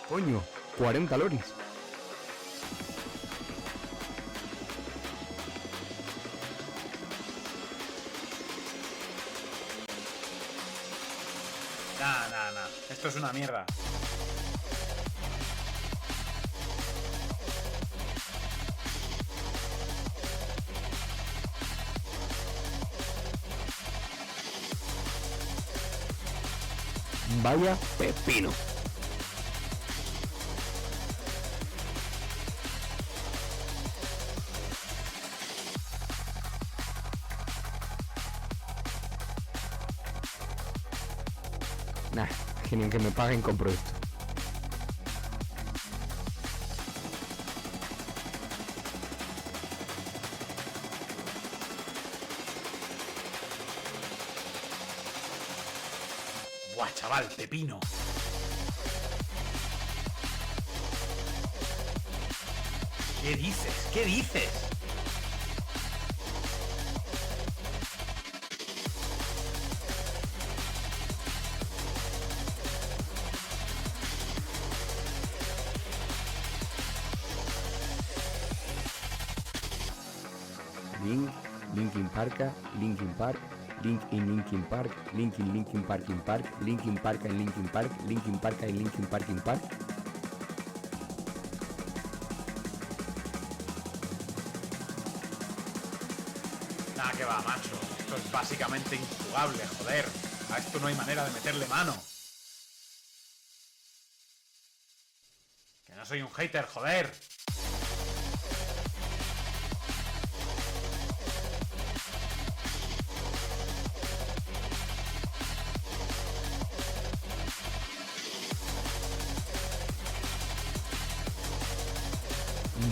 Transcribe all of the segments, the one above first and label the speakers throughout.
Speaker 1: Coño, 40 loris.
Speaker 2: Nah. Esto es una mierda.
Speaker 1: Vaya pepino. Nah, que ni que me paguen compro esto.
Speaker 2: Buah, chaval, pepino. ¿Qué dices? ¿Qué dices?
Speaker 1: Linkin Park, Linkin Park, Link in Linkin Park, Linkin Parkin Park, Linkin Park en Linkin Park, Linkin Park en Linkin Parkin Park.
Speaker 2: Nada, que va, macho. Esto es básicamente injugable, joder. A esto no hay manera de meterle mano. Que no soy un hater, joder.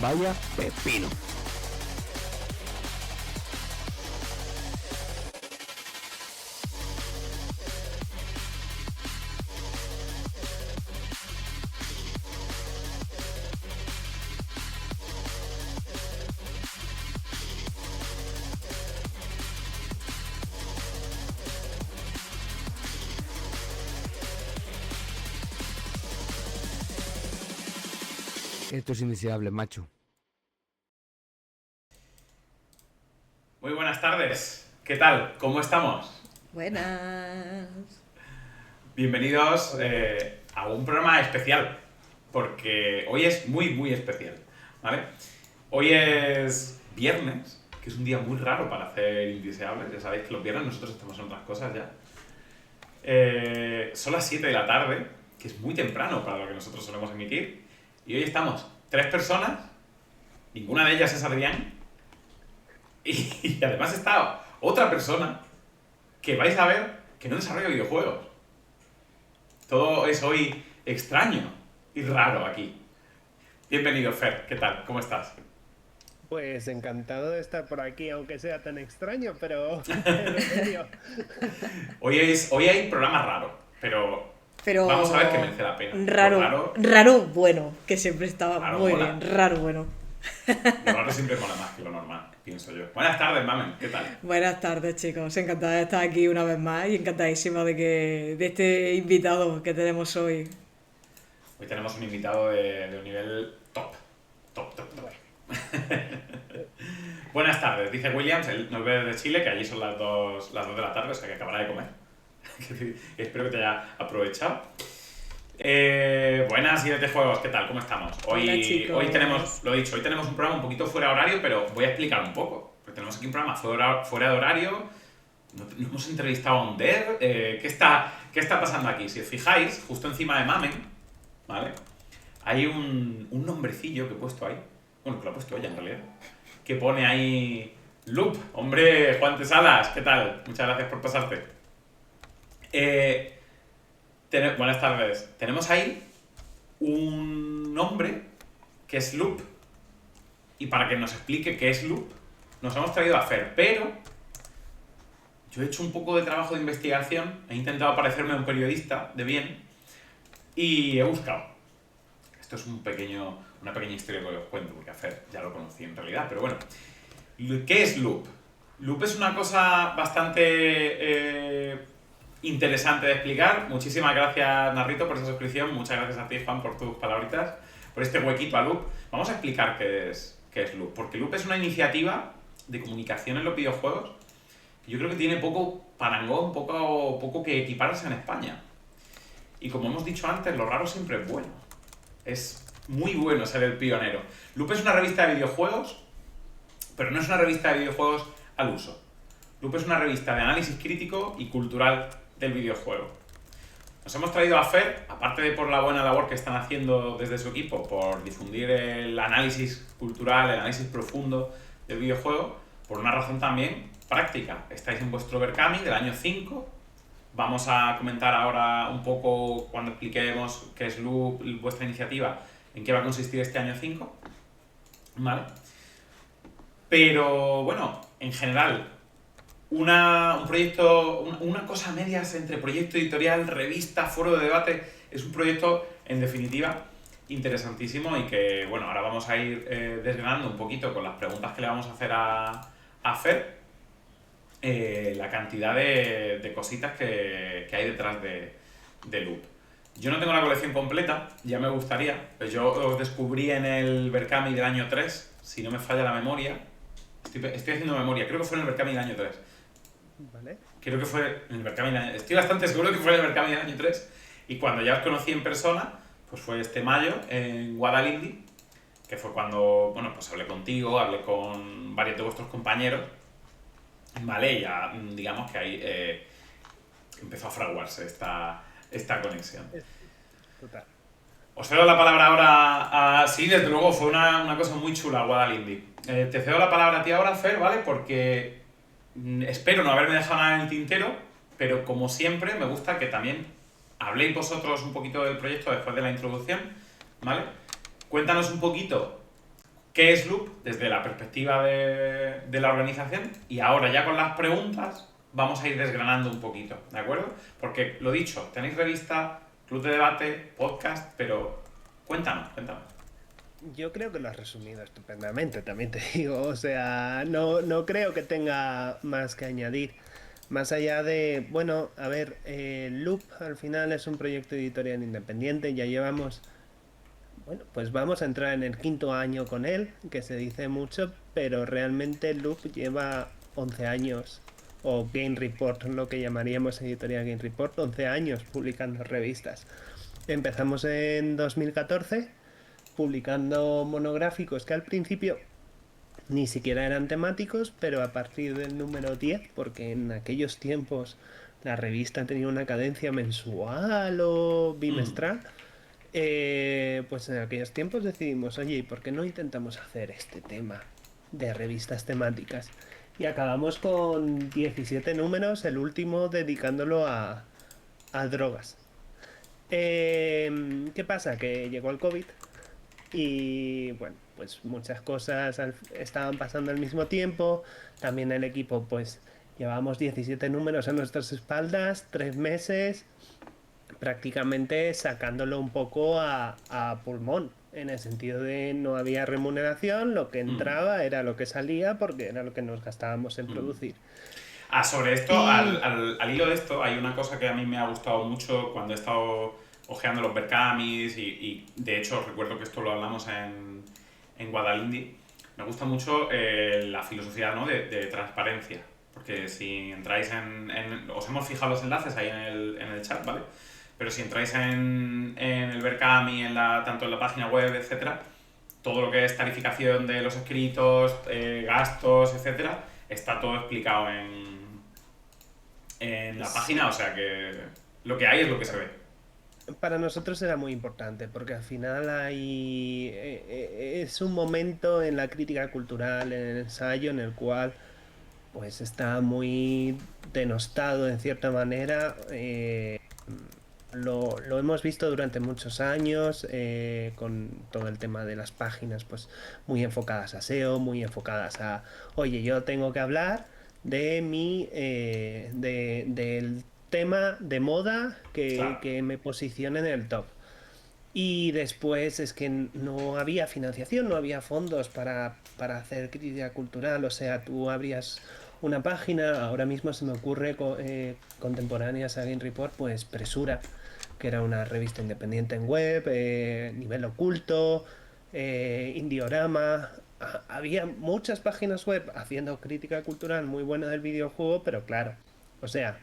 Speaker 1: Vaya pepino. Esto es indeseable, macho.
Speaker 2: Muy buenas tardes. ¿Qué tal? ¿Cómo estamos?
Speaker 3: Buenas.
Speaker 2: Bienvenidos a un programa especial, porque hoy es muy especial, ¿vale? Hoy es viernes, que es un día muy raro para hacer Indeseables. Ya sabéis que los viernes nosotros estamos en otras cosas ya. Son las 7 de la tarde, que es muy temprano para lo que nosotros solemos emitir, y hoy estamos 3 personas, ninguna de ellas es Adrián, y además está otra persona que vais a ver que no desarrolla videojuegos. Todo es hoy extraño y raro aquí. Bienvenido, Fer. ¿Qué tal? ¿Cómo estás?
Speaker 4: Pues encantado de estar por aquí, aunque sea tan extraño, pero en serio.
Speaker 2: Hoy hay programa raro, pero vamos a ver que merece la pena.
Speaker 3: Raro bueno, que siempre estaba
Speaker 2: Raro
Speaker 3: muy
Speaker 2: mola.
Speaker 3: bien, raro bueno.
Speaker 2: Lo raro siempre mola más que lo normal, pienso yo. Buenas tardes, mamen. ¿Qué tal?
Speaker 3: Buenas tardes, chicos. Encantada de estar aquí una vez más y encantadísima de este invitado que tenemos hoy.
Speaker 2: Hoy tenemos un invitado de un nivel top. Top. Buenas tardes, dice Williams, él nos ve desde Chile, que allí son las 2 de la tarde, o sea que acabará de comer. Espero que te haya aprovechado. Buenas y de juegos, ¿qué tal? ¿Cómo estamos?
Speaker 3: Hola, chicos.
Speaker 2: Hoy tenemos, lo dicho, hoy tenemos un programa un poquito fuera de horario, pero voy a explicar un poco. Porque tenemos aquí un programa fuera de horario, no hemos entrevistado a un dev. ¿Qué está pasando aquí? Si os fijáis, justo encima de Mamen, ¿vale? Hay un nombrecillo que he puesto ahí, bueno, que lo he puesto ella en realidad, que pone ahí Loop. Hombre, Juan Tesalas, ¿qué tal? Muchas gracias por pasarte. Buenas tardes. Tenemos ahí un nombre que es Loop, y para que nos explique qué es Loop, nos hemos traído a Fer, pero yo he hecho un poco de trabajo de investigación, he intentado parecerme a un periodista de bien y he buscado. Esto es una pequeña historia que os cuento, porque a Fer ya lo conocí en realidad, pero bueno. ¿Qué es Loop? Loop es una cosa bastante interesante de explicar. Muchísimas gracias, Narrito, por esa suscripción. Muchas gracias a ti, Juan, por tus palabritas, por este huequito a Loop. Vamos a explicar qué es Loop, porque Loop es una iniciativa de comunicación en los videojuegos que yo creo que tiene poco parangón, poco que equiparse en España. Y como hemos dicho antes, lo raro siempre es bueno. Es muy bueno ser el pionero. Loop es una revista de videojuegos, pero no es una revista de videojuegos al uso. Loop es una revista de análisis crítico y cultural del videojuego. Nos hemos traído a Fer, aparte de por la buena labor que están haciendo desde su equipo, por difundir el análisis cultural, el análisis profundo del videojuego, por una razón también práctica. Estáis en vuestro Berkami del año 5. Vamos a comentar ahora un poco, cuando expliquemos qué es Loop, vuestra iniciativa, en qué va a consistir este año 5. ¿Vale? Pero bueno, en general, un proyecto, una cosa a medias entre proyecto editorial, revista, foro de debate, es un proyecto, en definitiva, interesantísimo y que, bueno, ahora vamos a ir desgranando un poquito con las preguntas que le vamos a hacer a Fer, la cantidad de cositas que hay detrás de Loop. Yo no tengo la colección completa, ya me gustaría, pero yo os descubrí en el Berkami del año 3, si no me falla la memoria. Estoy haciendo memoria, creo que fue en el Berkami del año 3.
Speaker 4: Vale.
Speaker 2: Creo que fue en el Berkami del año... Estoy bastante seguro que fue en el Berkami del año 3. Y cuando ya os conocí en persona, pues fue este mayo en Guadalindi, que fue cuando, bueno, pues hablé contigo, hablé con varios de vuestros compañeros. Vale, y ya digamos que ahí empezó a fraguarse esta conexión.
Speaker 4: Total.
Speaker 2: Os cedo la palabra ahora a... Sí, desde luego, fue una cosa muy chula, Guadalindi. Te cedo la palabra a ti ahora, Fer, ¿vale? Porque espero no haberme dejado nada en el tintero, pero como siempre me gusta que también habléis vosotros un poquito del proyecto después de la introducción, ¿vale? Cuéntanos un poquito qué es Loop desde la perspectiva de la organización y ahora ya con las preguntas vamos a ir desgranando un poquito, ¿de acuerdo? Porque, lo dicho, tenéis revista, club de debate, podcast, pero cuéntanos.
Speaker 4: Yo creo que lo has resumido estupendamente, también te digo. O sea, no creo que tenga más que añadir. Más allá de, bueno, a ver, Loop al final es un proyecto editorial independiente, ya llevamos, bueno, pues vamos a entrar en el 5.º año con él, que se dice mucho, pero realmente Loop lleva 11 años, o Game Report, lo que llamaríamos editorial Game Report, 11 años publicando revistas. Empezamos en 2014 publicando monográficos que al principio ni siquiera eran temáticos, pero a partir del número 10, porque en aquellos tiempos la revista tenía una cadencia mensual o bimestral, pues en aquellos tiempos decidimos, oye, ¿y por qué no intentamos hacer este tema de revistas temáticas? Y acabamos con 17 números, el último dedicándolo a drogas. ¿Qué pasa? Que llegó el COVID y bueno, pues muchas cosas estaban pasando al mismo tiempo. También el equipo, pues llevábamos 17 números a nuestras espaldas, 3 meses, prácticamente sacándolo un poco a pulmón, en el sentido de no había remuneración, lo que entraba era lo que salía porque era lo que nos gastábamos en producir.
Speaker 2: Sobre esto, al hilo de esto, hay una cosa que a mí me ha gustado mucho cuando he estado ojeando los Berkamis y de hecho recuerdo que esto lo hablamos en Guadalindi. Me gusta mucho la filosofía, ¿no? de transparencia, porque si entráis os hemos fijado los enlaces ahí en el chat, ¿vale? Pero si entráis en el Berkami, tanto en la página web, etcétera, todo lo que es tarificación de los escritos, gastos, etcétera, está todo explicado en la página, o sea que lo que hay es lo que se ve.
Speaker 4: Para nosotros era muy importante porque al final es un momento en la crítica cultural, en el ensayo, en el cual pues está muy denostado en cierta manera. Lo hemos visto durante muchos años con todo el tema de las páginas pues muy enfocadas a SEO, muy enfocadas a, oye, yo tengo que hablar de del tema de moda
Speaker 2: Claro.
Speaker 4: que me posicione en el top. Y después es que no había financiación, no había fondos para hacer crítica cultural. O sea, tú abrías una página, ahora mismo se me ocurre contemporáneas a Game Report, pues Presura, que era una revista independiente en web, Nivel Oculto, Indiorama. Había muchas páginas web haciendo crítica cultural muy buena del videojuego, pero claro, o sea,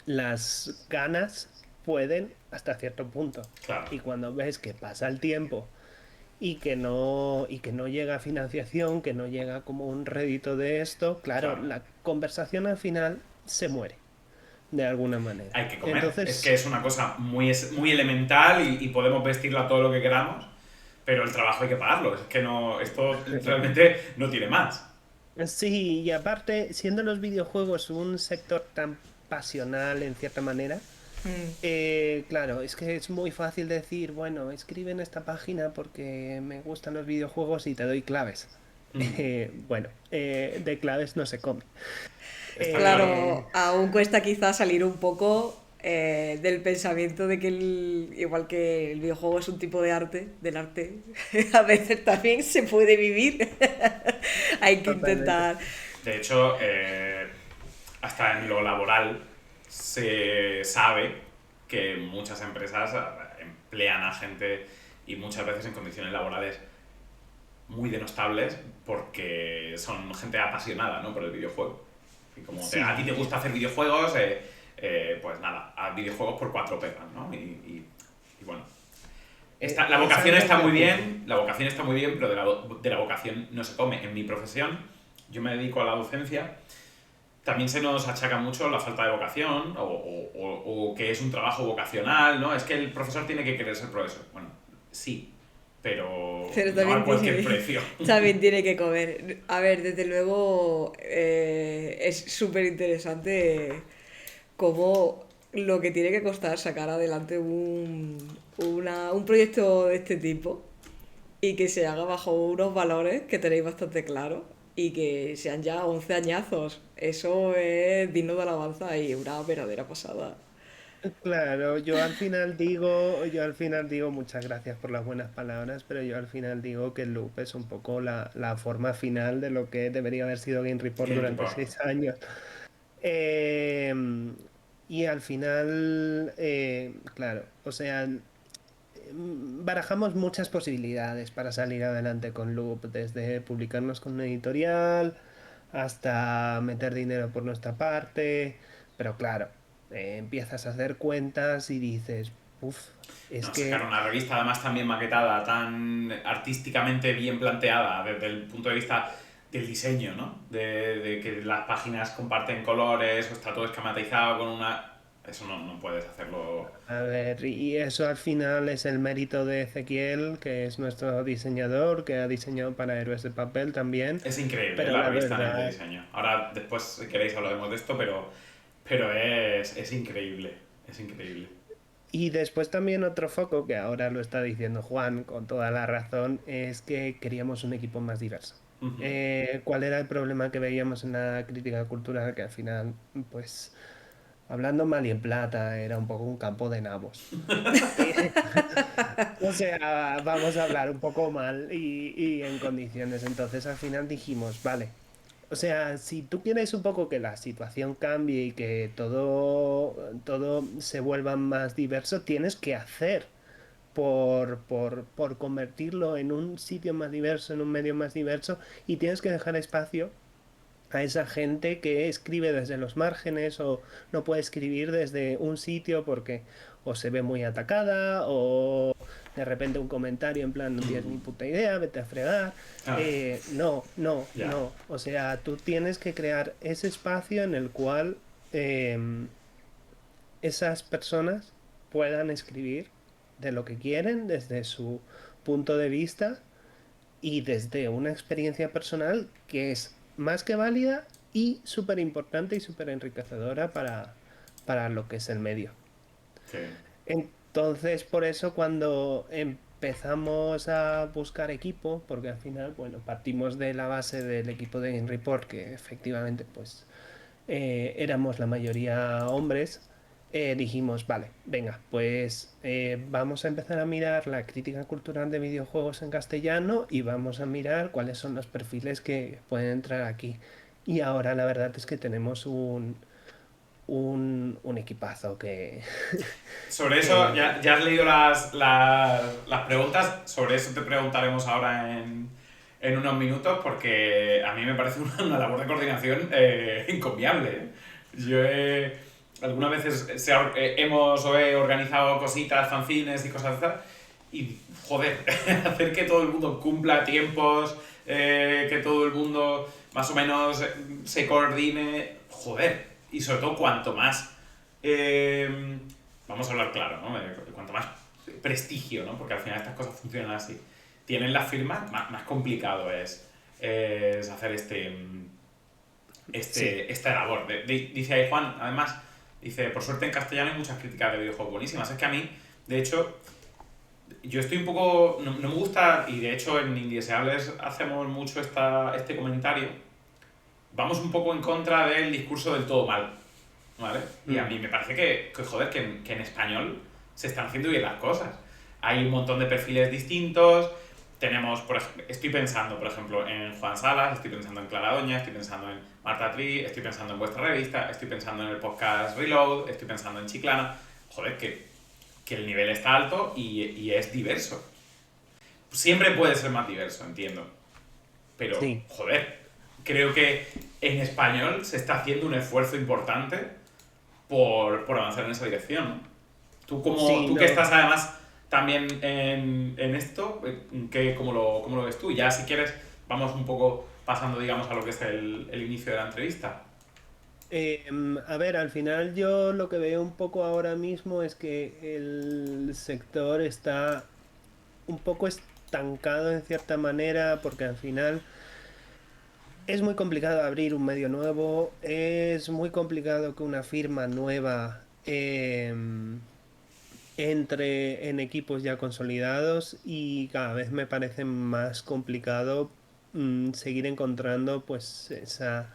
Speaker 4: las ganas pueden hasta cierto punto.
Speaker 2: Claro.
Speaker 4: Y cuando ves que pasa el tiempo y que no llega financiación, que no llega como un rédito de esto, claro,
Speaker 2: Claro.
Speaker 4: la conversación al final se muere de alguna manera.
Speaker 2: Hay que comer. Es que
Speaker 4: Entonces,
Speaker 2: es una cosa muy elemental y podemos vestirla todo lo que queramos, pero el trabajo hay que pagarlo. Es que no, esto realmente no tiene más.
Speaker 4: sí, y aparte, siendo los videojuegos un sector tan pasional en cierta manera,
Speaker 3: Mm.
Speaker 4: claro, es que es muy fácil decir, bueno, escribe en esta página porque me gustan los videojuegos y te doy claves.
Speaker 2: Mm,
Speaker 4: Bueno, de claves no se come.
Speaker 2: está claro.
Speaker 4: Eh,
Speaker 3: Claro, aún cuesta quizás salir un poco del pensamiento de que igual que el videojuego es un tipo de arte, del arte, a veces también se puede vivir. Hay que
Speaker 4: Totalmente.
Speaker 3: intentar.
Speaker 2: De hecho, hasta en lo laboral se sabe que muchas empresas emplean a gente y muchas veces en condiciones laborales muy denostables porque son gente apasionada, ¿no?, por el videojuego. Y como a ti te
Speaker 4: Sí,
Speaker 2: gusta hacer videojuegos, pues nada, haz videojuegos por 4 pegas, ¿no? Y bueno, la
Speaker 4: es
Speaker 2: vocación
Speaker 4: algo
Speaker 2: está
Speaker 4: que
Speaker 2: muy
Speaker 4: ocurre.
Speaker 2: bien, la vocación está muy bien, pero de la vocación no se come. En mi profesión, yo me dedico a la docencia, también se nos achaca mucho la falta de vocación o que es un trabajo vocacional, ¿no? Es que el profesor tiene que querer ser profesor. Bueno, sí, pero
Speaker 3: Pero
Speaker 2: no a
Speaker 3: también
Speaker 2: cualquier
Speaker 3: tiene,
Speaker 2: precio.
Speaker 3: también tiene que comer. A ver, desde luego es súper interesante cómo lo que tiene que costar sacar adelante un proyecto de este tipo y que se haga bajo unos valores que tenéis bastante claros y que sean ya 11 añazos. Eso es digno de alabanza y una verdadera pasada.
Speaker 4: Claro, yo al final digo muchas gracias por las buenas palabras, pero yo al final digo que el loop es un poco la forma final de lo que debería haber sido Game Report
Speaker 2: Game
Speaker 4: durante
Speaker 2: Report.
Speaker 4: 6 años. Eh, y al final, claro, o sea, barajamos muchas posibilidades para salir adelante con Loop, desde publicarnos con una editorial hasta meter dinero por nuestra parte, pero claro, empiezas a hacer cuentas y dices, uff, es
Speaker 2: No, sacar
Speaker 4: que
Speaker 2: una revista además tan bien maquetada, tan artísticamente bien planteada desde el punto de vista del diseño, ¿no? De que las páginas comparten colores o está todo esquematizado con una... Eso no puedes hacerlo.
Speaker 4: a ver, y eso al final es el mérito de Ezequiel, que es nuestro diseñador, que ha diseñado para Héroes de Papel también.
Speaker 2: Es increíble, ¿eh?,
Speaker 4: Pero
Speaker 2: la
Speaker 4: la
Speaker 2: revista a nivel de
Speaker 4: verdad,
Speaker 2: diseño. Ahora, después, si queréis, hablaremos de esto, pero es increíble. Es increíble.
Speaker 4: y después también otro foco, que ahora lo está diciendo Juan con toda la razón, es que queríamos un equipo más diverso.
Speaker 2: Ujú.
Speaker 4: ¿Cuál era el problema que veíamos en la crítica cultural? Que al final, pues, hablando mal y en plata, era un poco un campo de nabos. O sea, vamos a hablar un poco mal y en condiciones. Entonces al final dijimos, vale, o sea, si tú quieres un poco que la situación cambie y que todo se vuelva más diverso, tienes que hacer por convertirlo en un sitio más diverso, en un medio más diverso, y tienes que dejar espacio a esa gente que escribe desde los márgenes o no puede escribir desde un sitio porque o se ve muy atacada o de repente un comentario en plan no tienes ni puta idea, vete a fregar.
Speaker 2: Ah,
Speaker 4: No, no,
Speaker 2: ya.
Speaker 4: no. O sea, tú tienes que crear ese espacio en el cual esas personas puedan escribir de lo que quieren desde su punto de vista y desde una experiencia personal que es más que válida y súper importante y súper enriquecedora para lo que es el medio.
Speaker 2: Sí.
Speaker 4: Entonces, por eso cuando empezamos a buscar equipo, porque al final, bueno, partimos de la base del equipo de Game Report, que efectivamente, pues, éramos la mayoría hombres, dijimos, vale, venga, pues vamos a empezar a mirar la crítica cultural de videojuegos en castellano y vamos a mirar cuáles son los perfiles que pueden entrar aquí. Y ahora la verdad es que tenemos un equipazo que,
Speaker 2: Sobre eso,
Speaker 4: que
Speaker 2: ya has leído las preguntas, sobre eso te preguntaremos ahora en unos minutos, porque a mí me parece una labor de coordinación encomiable. ¿Eh? Algunas veces hemos o he organizado cositas, fanzines y cosas de estas, y joder, hacer que todo el mundo cumpla tiempos, que todo el mundo más o menos se coordine, joder, y sobre todo cuanto más... vamos a hablar claro, ¿no? Cuanto más prestigio, ¿no? Porque al final estas cosas funcionan así. Tienen las firmas, más complicado es hacer
Speaker 4: sí.
Speaker 2: esta labor. Dice ahí Juan, además, dice, por suerte en castellano hay muchas críticas de videojuegos buenísimas. Es que a mí, de hecho, yo estoy un poco... No me gusta, y de hecho en Indieseables hacemos mucho este comentario. Vamos un poco en contra del discurso del todo mal, ¿vale? Y a
Speaker 4: Mm,
Speaker 2: mí me parece joder, que en español se están haciendo bien las cosas. Hay un montón de perfiles distintos. Tenemos, estoy pensando, por ejemplo, en Juan Salas, estoy pensando en Clara Doña, estoy pensando en Marta Tri, estoy pensando en vuestra revista, estoy pensando en el podcast Reload, estoy pensando en Chiclana. Joder, que el nivel está alto y es diverso. Siempre puede ser más diverso, entiendo. Pero,
Speaker 4: sí.
Speaker 2: joder, creo que en español se está haciendo un esfuerzo importante por avanzar en esa dirección, ¿no?
Speaker 4: Sí,
Speaker 2: Tú que
Speaker 4: no.
Speaker 2: estás además también en esto, ¿cómo lo ves tú? Ya si quieres, vamos un poco pasando, digamos, a lo que es el inicio de la entrevista.
Speaker 4: A ver, al final yo lo que veo un poco ahora mismo es que el sector está un poco estancado en cierta manera porque al final es muy complicado abrir un medio nuevo, es muy complicado que una firma nueva entre en equipos ya consolidados y cada vez me parece más complicado seguir encontrando pues esa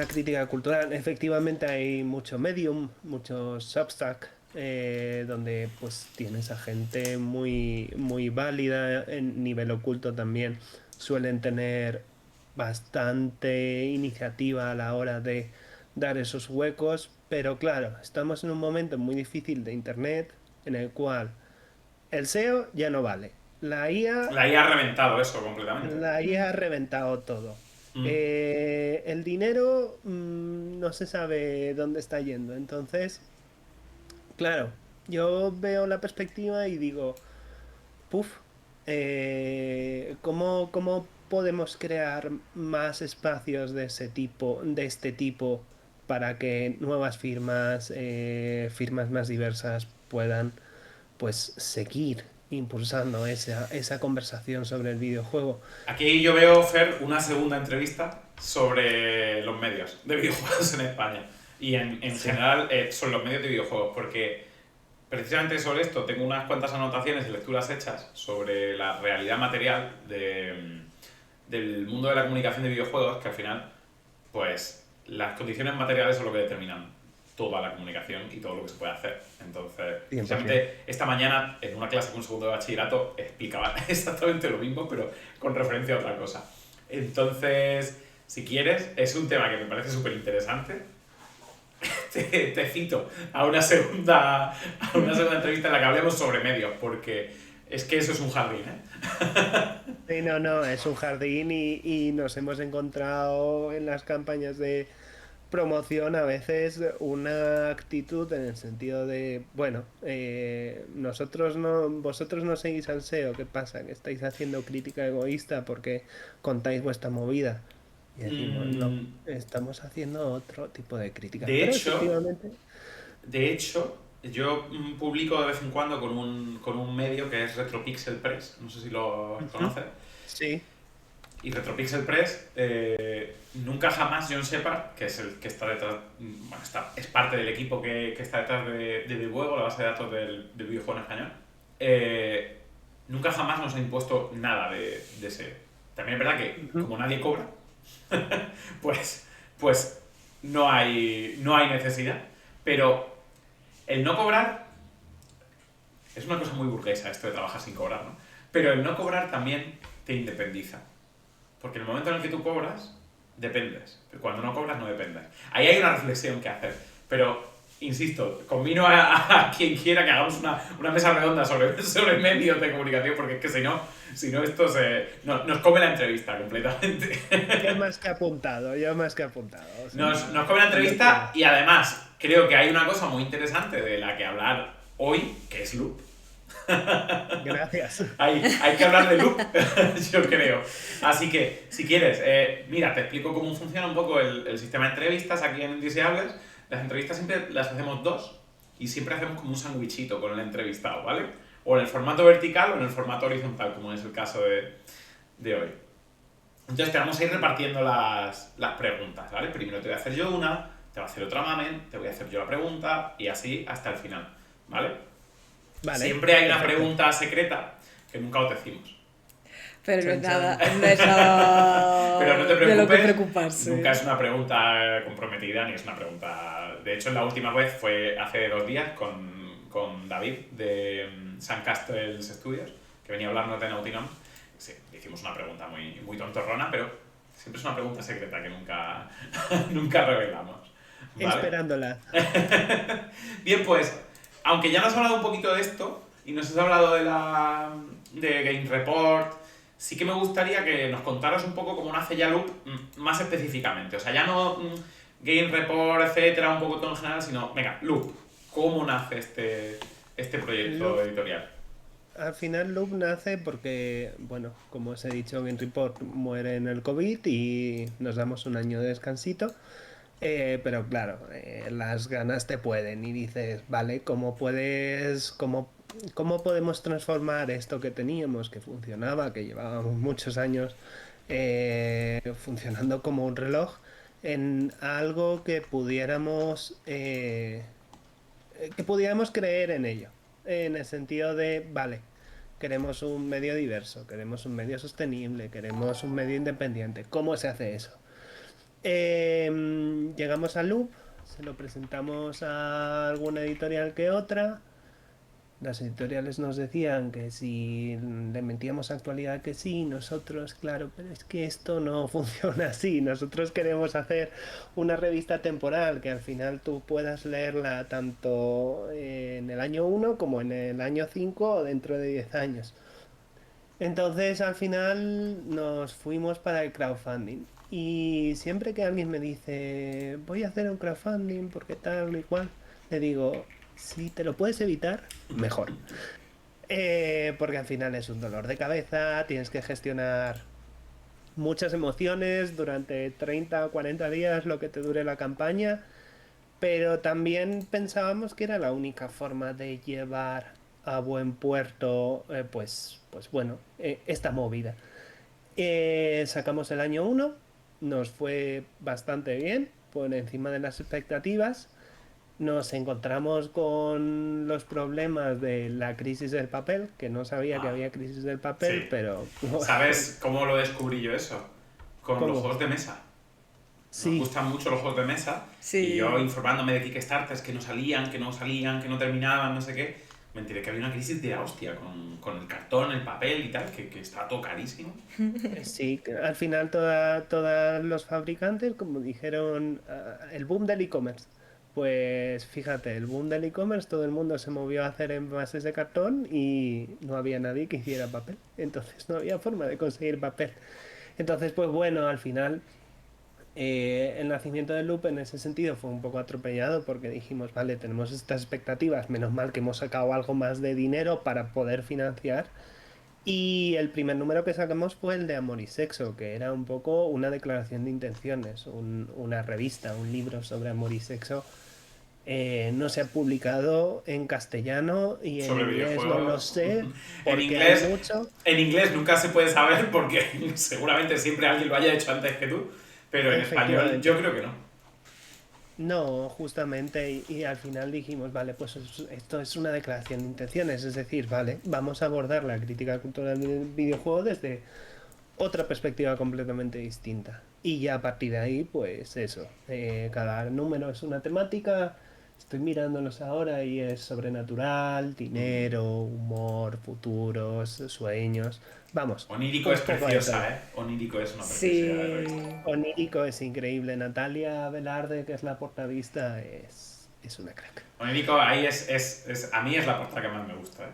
Speaker 4: crítica cultural. Efectivamente hay mucho Medium, mucho Substack, donde pues tienes a gente muy válida en nivel oculto también. Suelen tener bastante iniciativa a la hora de dar esos huecos, pero claro, estamos en un momento muy difícil de Internet en el cual el SEO ya no vale.
Speaker 2: La IA ha reventado eso completamente.
Speaker 4: La IA ha reventado todo.
Speaker 2: Mm.
Speaker 4: El dinero no se sabe dónde está yendo. Entonces, claro, yo veo la perspectiva y digo, puff, ¿cómo podemos crear más espacios de ese tipo, de este tipo, para que nuevas firmas, firmas más diversas puedan, pues, seguir impulsando esa conversación sobre el videojuego?
Speaker 2: Aquí yo veo, Fer, una segunda entrevista sobre los medios de videojuegos en España. Y en
Speaker 4: Sí.
Speaker 2: general sobre los medios de videojuegos, porque precisamente sobre esto tengo unas cuantas anotaciones y lecturas hechas sobre la realidad material del mundo de la comunicación de videojuegos, que al final, pues, las condiciones materiales son lo que determinan toda la comunicación y todo lo que se puede hacer. Entonces,
Speaker 4: 100%.
Speaker 2: precisamente esta mañana, en una clase con un segundo de bachillerato, explicaba exactamente lo mismo, pero con referencia a otra cosa. Entonces, si quieres, es un tema que me parece súper interesante. Te cito a una segunda entrevista en la que hablemos sobre medios, porque es que eso es un jardín, ¿eh?
Speaker 4: Sí, no, no, es un jardín y nos hemos encontrado en las campañas de promoción a veces una actitud en el sentido de, bueno, vosotros no seguís al SEO, ¿qué pasa? Que estáis haciendo crítica egoísta porque contáis vuestra movida. Y decimos, no,
Speaker 2: Mm,
Speaker 4: estamos haciendo otro tipo de crítica.
Speaker 2: de
Speaker 4: Pero
Speaker 2: hecho,
Speaker 4: efectivamente,
Speaker 2: De hecho, yo publico de vez en cuando con un medio que es Retropixel Press, no sé si lo
Speaker 4: ujú,
Speaker 2: conoces.
Speaker 4: sí,
Speaker 2: Y Retropixel Press, nunca jamás John Shepard, que es el que está detrás, bueno, es parte del equipo que está detrás de Videojuego, la base de datos del videojuego en español, nunca jamás nos ha impuesto nada de ese. También es verdad que
Speaker 4: ujú,
Speaker 2: como nadie cobra, pues, pues no hay necesidad. Pero el no cobrar es una cosa muy burguesa, esto de trabajar sin cobrar, ¿no? Pero el no cobrar también te independiza. Porque en el momento en el que tú cobras, dependes. Cuando no cobras, no dependes. Ahí hay una reflexión que hacer. Pero, insisto, convino a quien quiera que hagamos una mesa redonda sobre medios de comunicación, porque es que si no esto nos come la entrevista completamente.
Speaker 4: Yo más que apuntado. O sea,
Speaker 2: Nos come la entrevista y además creo que hay una cosa muy interesante de la que hablar hoy, que es Loop.
Speaker 4: Gracias.
Speaker 2: Hay que hablar de Loop, yo creo. Así que, si quieres, mira, te explico cómo funciona un poco el sistema de entrevistas aquí en Indeseables. Las entrevistas siempre las hacemos dos y siempre hacemos como un sandwichito con el entrevistado, ¿vale? O en el formato vertical o en el formato horizontal, como es el caso de hoy. Entonces te vamos a ir repartiendo las preguntas, ¿vale? Primero te voy a hacer yo una, te va a hacer otra Mamen, te voy a hacer yo la pregunta y así hasta el final, ¿vale?
Speaker 4: Vale.
Speaker 2: Siempre hay una
Speaker 4: Perfecto.
Speaker 2: pregunta secreta que nunca os decimos.
Speaker 3: Pero no es
Speaker 4: Chan,
Speaker 3: nada,
Speaker 4: chan.
Speaker 3: no es nada
Speaker 2: Pero no te
Speaker 3: de lo que
Speaker 2: preocupes,
Speaker 3: preocuparse.
Speaker 2: nunca es una pregunta comprometida ni es una pregunta... De hecho, la última vez fue hace 2 días con David de Sandcastles Studios, que venía a hablarnos de Nautilus. Sí, le hicimos una pregunta muy, muy tontorrona, pero siempre es una pregunta secreta que nunca, nunca revelamos. ¿Vale?
Speaker 4: Esperándola.
Speaker 2: Bien, pues, aunque ya nos has hablado un poquito de esto y nos has hablado de Game Report, sí que me gustaría que nos contaras un poco cómo nace ya Loop más específicamente. O sea, ya no Game Report, etcétera, un poco todo en general, sino, venga, Loop, ¿cómo nace este proyecto
Speaker 4: Loop.
Speaker 2: editorial?
Speaker 4: Al final Loop nace porque, bueno, como os he dicho, Game Report muere en el COVID y nos damos un año de descansito. Pero claro, las ganas te pueden y dices, vale, ¿cómo podemos transformar esto que teníamos, que funcionaba, que llevábamos muchos años funcionando como un reloj, en algo que pudiéramos creer en ello? En el sentido de, vale, queremos un medio diverso, queremos un medio sostenible, queremos un medio independiente. ¿Cómo se hace eso? Llegamos a Loop, se lo presentamos a alguna editorial que otra. Las editoriales nos decían que si le metíamos actualidad que sí, nosotros, claro, pero es que esto no funciona así. Nosotros queremos hacer una revista temporal que al final tú puedas leerla tanto en el año 1 como en el año 5 o dentro de 10 años. Entonces al final nos fuimos para el crowdfunding. Y siempre que alguien me dice, voy a hacer un crowdfunding porque tal y cual, le digo, si te lo puedes evitar, mejor. Porque al final es un dolor de cabeza, tienes que gestionar muchas emociones durante 30 o 40 días, lo que te dure la campaña. Pero también pensábamos que era la única forma de llevar a buen puerto, pues bueno, esta movida. Sacamos el año 1, nos fue bastante bien, por encima de las expectativas. Nos encontramos con los problemas de la crisis del papel, que no sabía que
Speaker 2: Ah,
Speaker 4: había crisis del papel,
Speaker 2: sí.
Speaker 4: pero...
Speaker 2: ¿Sabes cómo lo descubrí yo eso? Con los
Speaker 4: ¿Cómo?
Speaker 2: juegos de mesa. Nos
Speaker 4: Sí,
Speaker 2: gustan mucho los juegos de mesa
Speaker 3: Sí.
Speaker 2: y yo informándome de Kickstarters que no salían, que no terminaban, no sé qué, me enteré que había una crisis de la hostia con el cartón, el papel y tal, que estaba todo carísimo.
Speaker 4: sí, al final todos los fabricantes, como dijeron, el boom del e-commerce. Pues fíjate, el boom del e-commerce, todo el mundo se movió a hacer envases de cartón y no había nadie que hiciera papel. Entonces no había forma de conseguir papel. Entonces, pues bueno, al final el nacimiento de Loop en ese sentido fue un poco atropellado porque dijimos, vale, tenemos estas expectativas, menos mal que hemos sacado algo más de dinero para poder financiar. Y el primer número que sacamos fue el de Amor y Sexo, que era un poco una declaración de intenciones, una revista, un libro sobre amor y sexo. No se ha publicado en castellano y en
Speaker 2: Sobre
Speaker 4: inglés no lo
Speaker 2: videojuegos.
Speaker 4: sé,
Speaker 2: En
Speaker 4: porque hay
Speaker 2: inglés,
Speaker 4: mucho.
Speaker 2: en inglés nunca se puede saber porque seguramente siempre alguien lo haya hecho antes que tú, pero en español
Speaker 4: Efectivamente.
Speaker 2: yo creo que no.
Speaker 4: No, justamente, y al final dijimos, vale, pues esto es una declaración de intenciones, es decir, vale, vamos a abordar la crítica cultural del videojuego desde otra perspectiva completamente distinta. Y ya a partir de ahí, pues eso, cada número es una temática, Estoy mirándolos ahora y es sobrenatural, dinero, humor, futuros, sueños. Vamos,
Speaker 2: Onírico
Speaker 4: un
Speaker 2: es
Speaker 4: poco de todo.
Speaker 2: preciosa, ¿eh? Onírico es una preciosidad de revista.
Speaker 3: Sí.
Speaker 4: Onírico es increíble. Natalia Velarde, que es la portavista, es una crack.
Speaker 2: Onírico ahí a mí es la portada que más me gusta, ¿eh?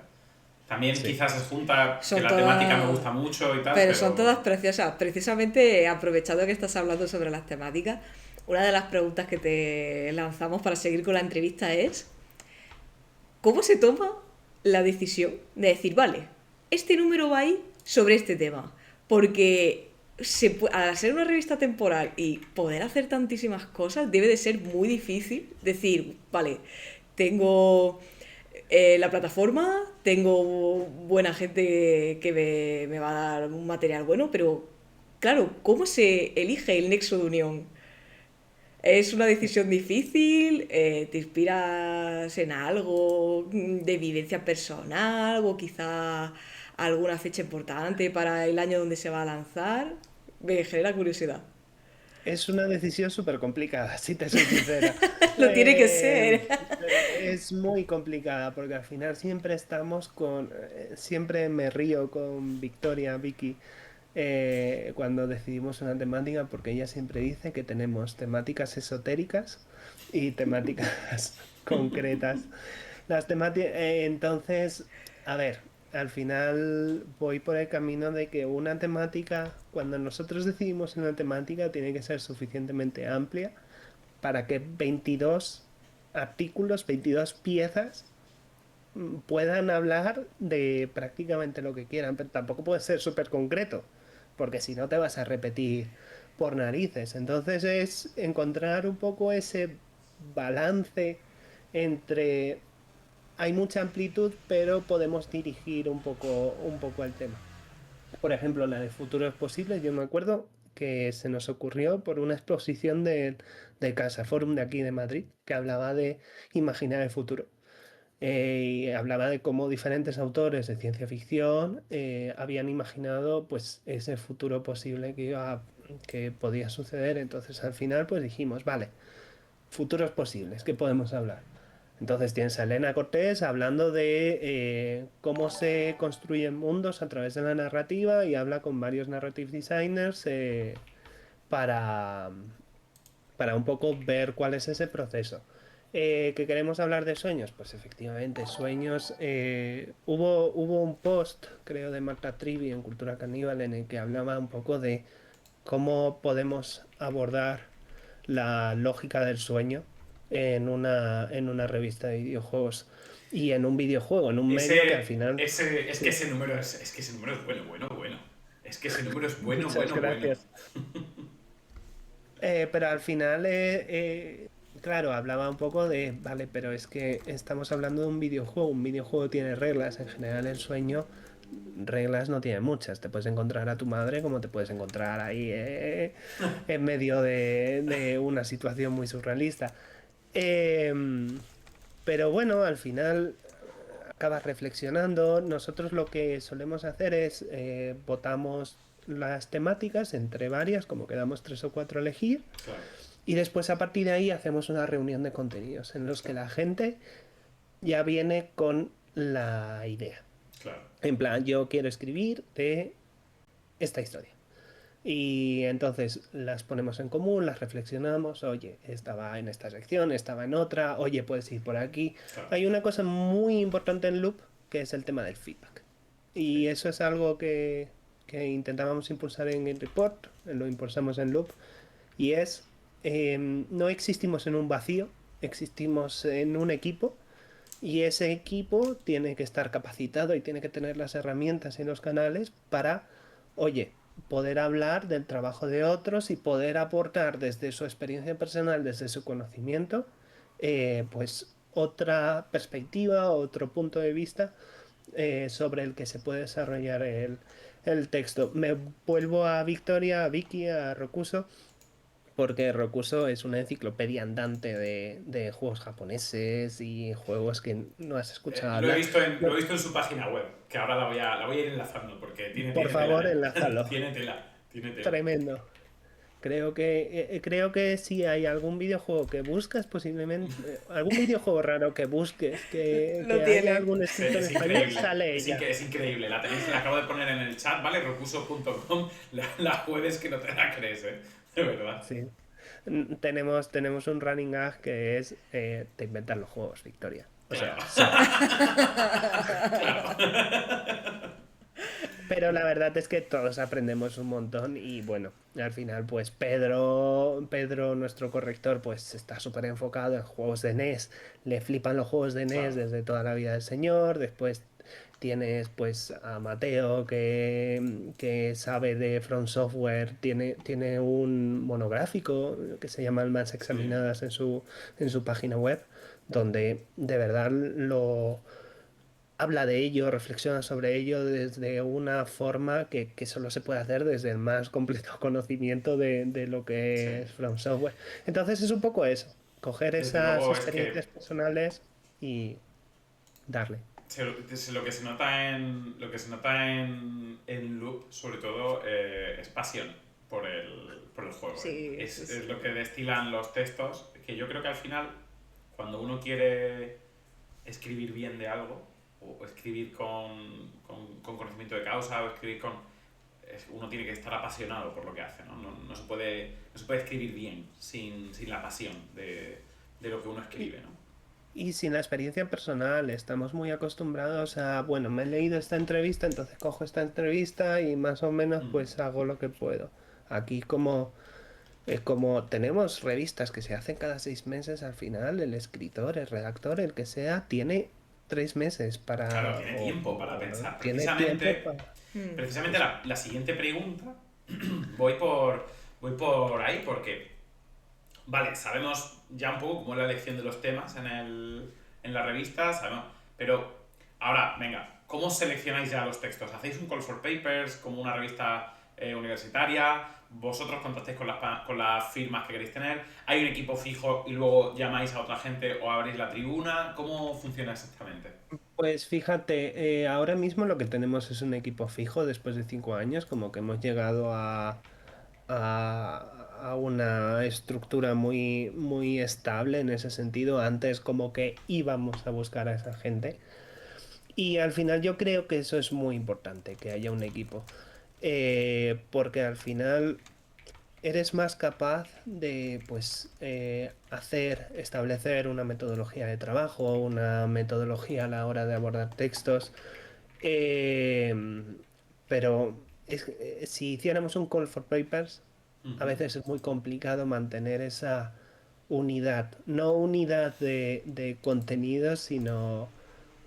Speaker 2: También
Speaker 4: Sí.
Speaker 2: quizás es junta que
Speaker 3: Son
Speaker 2: la temática me
Speaker 3: todas.
Speaker 2: gusta mucho y tal,
Speaker 3: Pero son todas
Speaker 2: pero...
Speaker 3: preciosas. Precisamente, aprovechando que estás hablando sobre las temáticas, una de las preguntas que te lanzamos para seguir con la entrevista es: ¿cómo se toma la decisión de decir, vale, este número va a ir sobre este tema? Porque al ser una revista temporal y poder hacer tantísimas cosas, debe de ser muy difícil decir, vale, tengo la plataforma, tengo buena gente que me va a dar un material bueno, pero claro, ¿cómo se elige el nexo de unión? ¿Es una decisión difícil? ¿Te inspiras en algo de evidencia personal o quizá alguna fecha importante para el año donde se va a lanzar? Me genera curiosidad.
Speaker 4: Es una decisión súper complicada, si te soy sincera.
Speaker 3: Lo tiene que
Speaker 4: Eh,
Speaker 3: ser.
Speaker 4: es muy complicada porque al final siempre estamos con... siempre me río con Victoria, Vicky, cuando decidimos una temática porque ella siempre dice que tenemos temáticas esotéricas y temáticas concretas. Las temáticas... entonces, a ver, al final voy por el camino de que una temática, cuando nosotros decidimos una temática, tiene que ser suficientemente amplia para que 22 artículos, 22 piezas puedan hablar de prácticamente lo que quieran, pero tampoco puede ser súper concreto, porque si no te vas a repetir por narices. Entonces es encontrar un poco ese balance entre hay mucha amplitud, pero podemos dirigir un poco el tema. Por ejemplo, la de futuros posibles, yo me acuerdo que se nos ocurrió por una exposición de Casa Forum de aquí de Madrid, que hablaba de imaginar el futuro. Y hablaba de cómo diferentes autores de ciencia ficción habían imaginado pues ese futuro posible que podía suceder. Entonces al final pues dijimos, vale, futuros posibles, ¿qué podemos hablar? Entonces tienes a Elena Cortés hablando de cómo se construyen mundos a través de la narrativa y habla con varios narrative designers para, para un poco ver cuál es ese proceso. ¿Que queremos hablar de sueños? Pues efectivamente, sueños. Hubo un post, creo, de Marta Trivi en Cultura Caníbal en el que hablaba un poco de cómo podemos abordar la lógica del sueño en una revista de videojuegos y en un videojuego, en un medio que al final...
Speaker 2: Es que
Speaker 4: Sí,
Speaker 2: ese número es que ese número es bueno, bueno, bueno. Es que ese número es bueno,
Speaker 4: muchas
Speaker 2: bueno, bueno.
Speaker 4: gracias. Pero al final, claro, hablaba un poco de, vale, pero es que estamos hablando de un videojuego tiene reglas, en general el sueño, reglas no tiene muchas, te puedes encontrar a tu madre como te puedes encontrar ahí en medio de una situación muy surrealista. Em, pero bueno, al final acabas reflexionando. Nosotros lo que solemos hacer es votamos las temáticas entre varias, como quedamos tres o cuatro a elegir,
Speaker 2: Claro,
Speaker 4: y después a partir de ahí hacemos una reunión de contenidos en los que la gente ya viene con la idea.
Speaker 2: claro.
Speaker 4: En plan, yo quiero escribir de esta historia. Y entonces las ponemos en común, las reflexionamos, oye, estaba en esta sección, estaba en otra, oye, puedes ir por aquí.
Speaker 2: Claro.
Speaker 4: Hay una cosa muy importante en Loop, que es el tema del feedback. Y eso es algo que intentábamos impulsar en Game Report, lo impulsamos en Loop, y es, no existimos en un vacío, existimos en un equipo, y ese equipo tiene que estar capacitado y tiene que tener las herramientas y los canales para, oye, poder hablar del trabajo de otros y poder aportar desde su experiencia personal, desde su conocimiento, pues otra perspectiva, otro punto de vista sobre el que se puede desarrollar el texto. Me vuelvo a Victoria, a Vicky, a Rokuso, porque Rokuso es una enciclopedia andante de juegos japoneses y juegos que no has escuchado hablar.
Speaker 2: Lo he visto en su página web, que ahora la voy a ir enlazando porque
Speaker 4: Por
Speaker 2: tiene tela,
Speaker 4: favor,
Speaker 2: ¿eh?
Speaker 4: enlázalo.
Speaker 2: Tiene tela, tiene tela.
Speaker 4: Tremendo. Creo que si hay algún videojuego que buscas, posiblemente, algún videojuego raro que busques,
Speaker 3: Lo
Speaker 4: que haya
Speaker 3: tiene.
Speaker 4: algún escrito en
Speaker 2: Es
Speaker 4: español,
Speaker 2: increíble,
Speaker 4: sale ella.
Speaker 2: es increíble. La tenéis, la acabo de poner en el chat, ¿vale? Rocuso.com, la puedes que no te la crees, ¿eh? De verdad.
Speaker 4: Sí. Tenemos un running gag que es te inventas los juegos, Victoria. O
Speaker 2: Claro.
Speaker 4: sea, sorry.
Speaker 2: Claro.
Speaker 4: Pero la verdad es que todos aprendemos un montón y bueno, al final pues Pedro, nuestro corrector, pues está súper enfocado en juegos de NES, le flipan los juegos de NES
Speaker 2: Claro.
Speaker 4: desde toda la vida del señor, después tienes pues a Mateo que sabe de From Software, tiene un monográfico que se llama Almas
Speaker 2: Sí.
Speaker 4: Examinadas en su página web, donde de verdad lo habla de ello, reflexiona sobre ello desde una forma que solo se puede hacer desde el más completo conocimiento de lo
Speaker 2: Sí.
Speaker 4: que es From Software. Entonces es un poco eso, coger
Speaker 2: Desde
Speaker 4: esas
Speaker 2: luego es
Speaker 4: experiencias
Speaker 2: que
Speaker 4: personales y darle.
Speaker 2: lo que se nota en Loop, sobre todo, es pasión por el juego. ¿Eh?
Speaker 3: Sí, sí,
Speaker 2: Es
Speaker 3: sí.
Speaker 2: lo que destilan los textos, que yo creo que al final, cuando uno quiere escribir bien de algo, o escribir con conocimiento de causa, o escribir con... uno tiene que estar apasionado por lo que hace, ¿no? No se puede escribir bien sin la pasión de lo que uno
Speaker 4: Y,
Speaker 2: escribe, ¿no?
Speaker 4: y sin la experiencia personal, estamos muy acostumbrados a, bueno, me he leído esta entrevista, entonces cojo esta entrevista y más o menos
Speaker 2: Mm,
Speaker 4: pues hago lo que puedo. Aquí como como tenemos revistas que se hacen cada 6 meses, al final el escritor, el redactor, el que sea, tiene 3 meses
Speaker 2: claro,
Speaker 4: para,
Speaker 2: tiene tiempo para pensar.
Speaker 4: tiene tiempo
Speaker 2: Precisamente,
Speaker 4: para...
Speaker 3: Mm.
Speaker 2: precisamente
Speaker 4: Eso.
Speaker 2: la siguiente pregunta voy por, voy por ahí porque, vale, sabemos ya un poco cómo es la elección de los temas en la revista, sabemos, pero ahora, venga, ¿cómo seleccionáis ya los textos? ¿Hacéis un call for papers como una revista universitaria? ¿Vosotros contactáis con las firmas que queréis tener? ¿Hay un equipo fijo y luego llamáis a otra gente o abrís la tribuna? ¿Cómo funciona exactamente?
Speaker 4: Pues fíjate, ahora mismo lo que tenemos es un equipo fijo después de 5 años, como que hemos llegado a una estructura muy, muy estable en ese sentido. Antes como que íbamos a buscar a esa gente. Y al final yo creo que eso es muy importante, que haya un equipo. Porque al final eres más capaz de, pues, establecer una metodología de trabajo, una metodología a la hora de abordar textos. Eh, pero si hiciéramos un call for papers, a
Speaker 2: Ujú.
Speaker 4: veces es muy complicado mantener esa unidad, no unidad de contenido, sino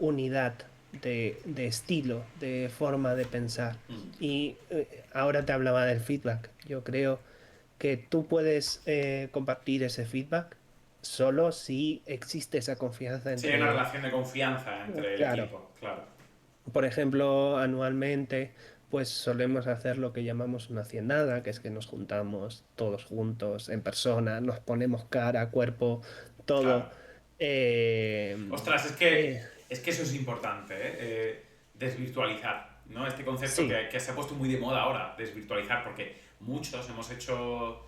Speaker 4: unidad de estilo, de forma de pensar.
Speaker 2: Mm.
Speaker 4: Y ahora te hablaba del feedback. Yo creo que tú puedes compartir ese feedback solo si existe esa confianza
Speaker 2: Sí, hay una
Speaker 4: entre...
Speaker 2: relación de confianza entre el
Speaker 4: Claro,
Speaker 2: equipo, claro.
Speaker 4: por ejemplo, anualmente, pues solemos hacer lo que llamamos una haciendada, que es que nos juntamos todos juntos en persona, nos ponemos cara, cuerpo,
Speaker 2: Claro.
Speaker 4: todo. Eh,
Speaker 2: Ostras,
Speaker 4: eh,
Speaker 2: es que eso es importante, ¿eh? Desvirtualizar, ¿no? Este concepto
Speaker 4: sí,
Speaker 2: que se ha puesto muy de moda ahora, desvirtualizar, porque muchos hemos hecho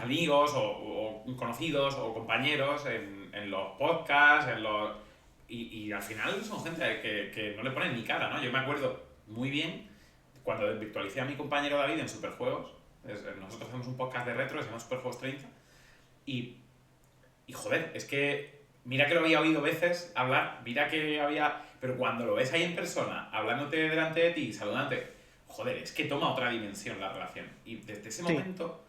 Speaker 2: amigos o conocidos o compañeros en los podcasts, y al final son gente que no le ponen ni cara, ¿no? Yo me acuerdo muy bien cuando desvirtualicé a mi compañero David en Superjuegos. Nosotros hacemos un podcast de retro, se llama Superjuegos 30, y y joder, es que mira que lo había oído veces hablar, mira que había... Pero cuando lo ves ahí en persona, hablándote delante de ti, saludándote, joder, es que toma otra dimensión la relación. Y desde ese
Speaker 4: sí,
Speaker 2: momento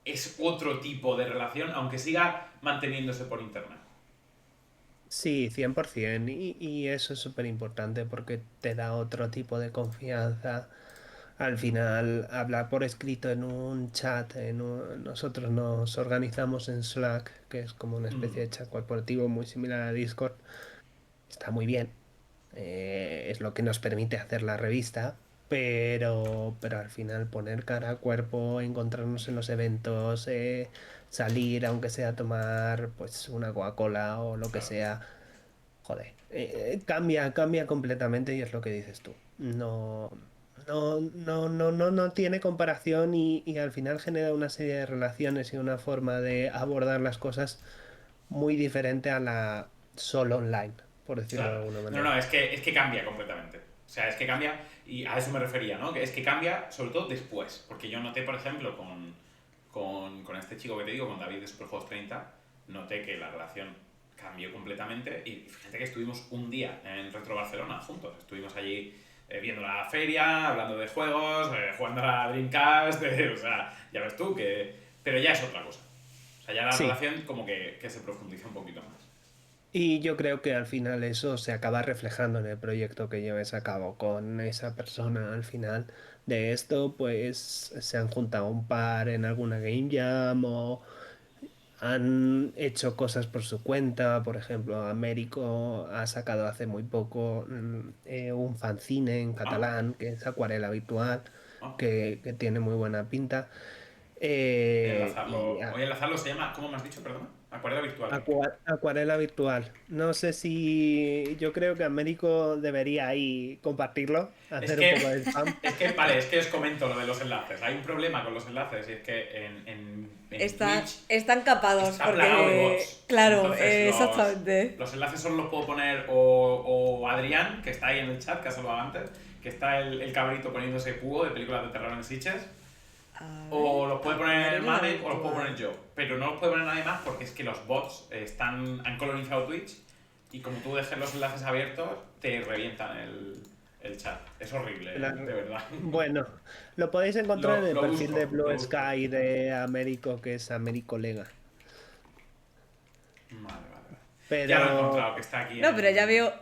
Speaker 2: es otro tipo de relación, aunque siga manteniéndose por internet.
Speaker 4: sí, 100%. Y eso es súper importante porque te da otro tipo de confianza. Al final, hablar por escrito en un chat, nosotros nos organizamos en Slack, que es como una
Speaker 2: Mm,
Speaker 4: especie de chat corporativo muy similar a Discord, está muy bien. Es lo que nos permite hacer la revista, pero al final poner cara a cuerpo, encontrarnos en los eventos, salir, aunque sea a tomar pues una Coca-Cola o lo que
Speaker 2: claro.
Speaker 4: sea, joder, cambia completamente y es lo que dices tú. No. no tiene comparación y al final genera una serie de relaciones y una forma de abordar las cosas muy diferente a la solo online, por decirlo de
Speaker 2: Claro.
Speaker 4: alguna
Speaker 2: No,
Speaker 4: manera.
Speaker 2: no, es que cambia completamente. O sea, es que cambia, y a eso me refería, ¿no? Que es que cambia sobre todo después. Porque yo noté, por ejemplo, con este chico que te digo, con David de Superjuegos 30, noté que la relación cambió completamente. Y fíjate que estuvimos un día en Retro Barcelona juntos. Estuvimos allí viendo la feria, hablando de juegos, jugando a la Dreamcast, o sea, ya ves tú que... Pero ya es otra cosa. O sea, ya la
Speaker 4: Sí,
Speaker 2: relación como que se profundiza un poquito más.
Speaker 4: y yo creo que al final eso se acaba reflejando en el proyecto que lleves a cabo con esa persona. Al final de esto, pues se han juntado un par en alguna game jam o han hecho cosas por su cuenta. Por ejemplo, Américo ha sacado hace muy poco un fanzine en
Speaker 2: Ah,
Speaker 4: catalán que es Acuarela Virtual,
Speaker 2: ah.
Speaker 4: que tiene muy buena pinta. Y
Speaker 2: Voy a enlazarlo, se llama, ¿cómo me has dicho, perdón? Acuarela virtual, ¿eh?
Speaker 4: Acuarela virtual. No sé si yo creo que Américo debería ahí compartirlo,
Speaker 2: Es
Speaker 4: hacer un
Speaker 2: que,
Speaker 4: poco de spam.
Speaker 2: vale, es que os comento lo de los enlaces. Hay un problema con los enlaces y es que en Twitch
Speaker 3: Están capados
Speaker 2: está plagado de
Speaker 3: porque,
Speaker 2: bots.
Speaker 3: claro,
Speaker 2: Entonces
Speaker 3: exactamente.
Speaker 2: los enlaces solo los puedo poner o Adrián, que está ahí en el chat, que ha saludado antes, que está el cabrito poniéndose cubo de películas de terror en Sitges.
Speaker 3: A ver,
Speaker 2: O los puede poner
Speaker 3: acuarela
Speaker 2: Manek o los puedo poner
Speaker 3: virtual.
Speaker 2: yo. Pero no los puede poner nadie más porque es que los bots han colonizado Twitch y como tú dejes los enlaces abiertos, te revientan el chat. Es horrible, de
Speaker 4: La-
Speaker 2: verdad.
Speaker 4: Bueno, lo podéis encontrar en el
Speaker 2: Lo
Speaker 4: perfil de
Speaker 2: busco, lo
Speaker 4: Blue
Speaker 2: busco.
Speaker 4: Sky de Américo, que es Américo Lega.
Speaker 2: Vale, vale, vale. Ya lo he
Speaker 4: Pero
Speaker 2: encontrado, que está aquí
Speaker 3: No, pero
Speaker 2: en...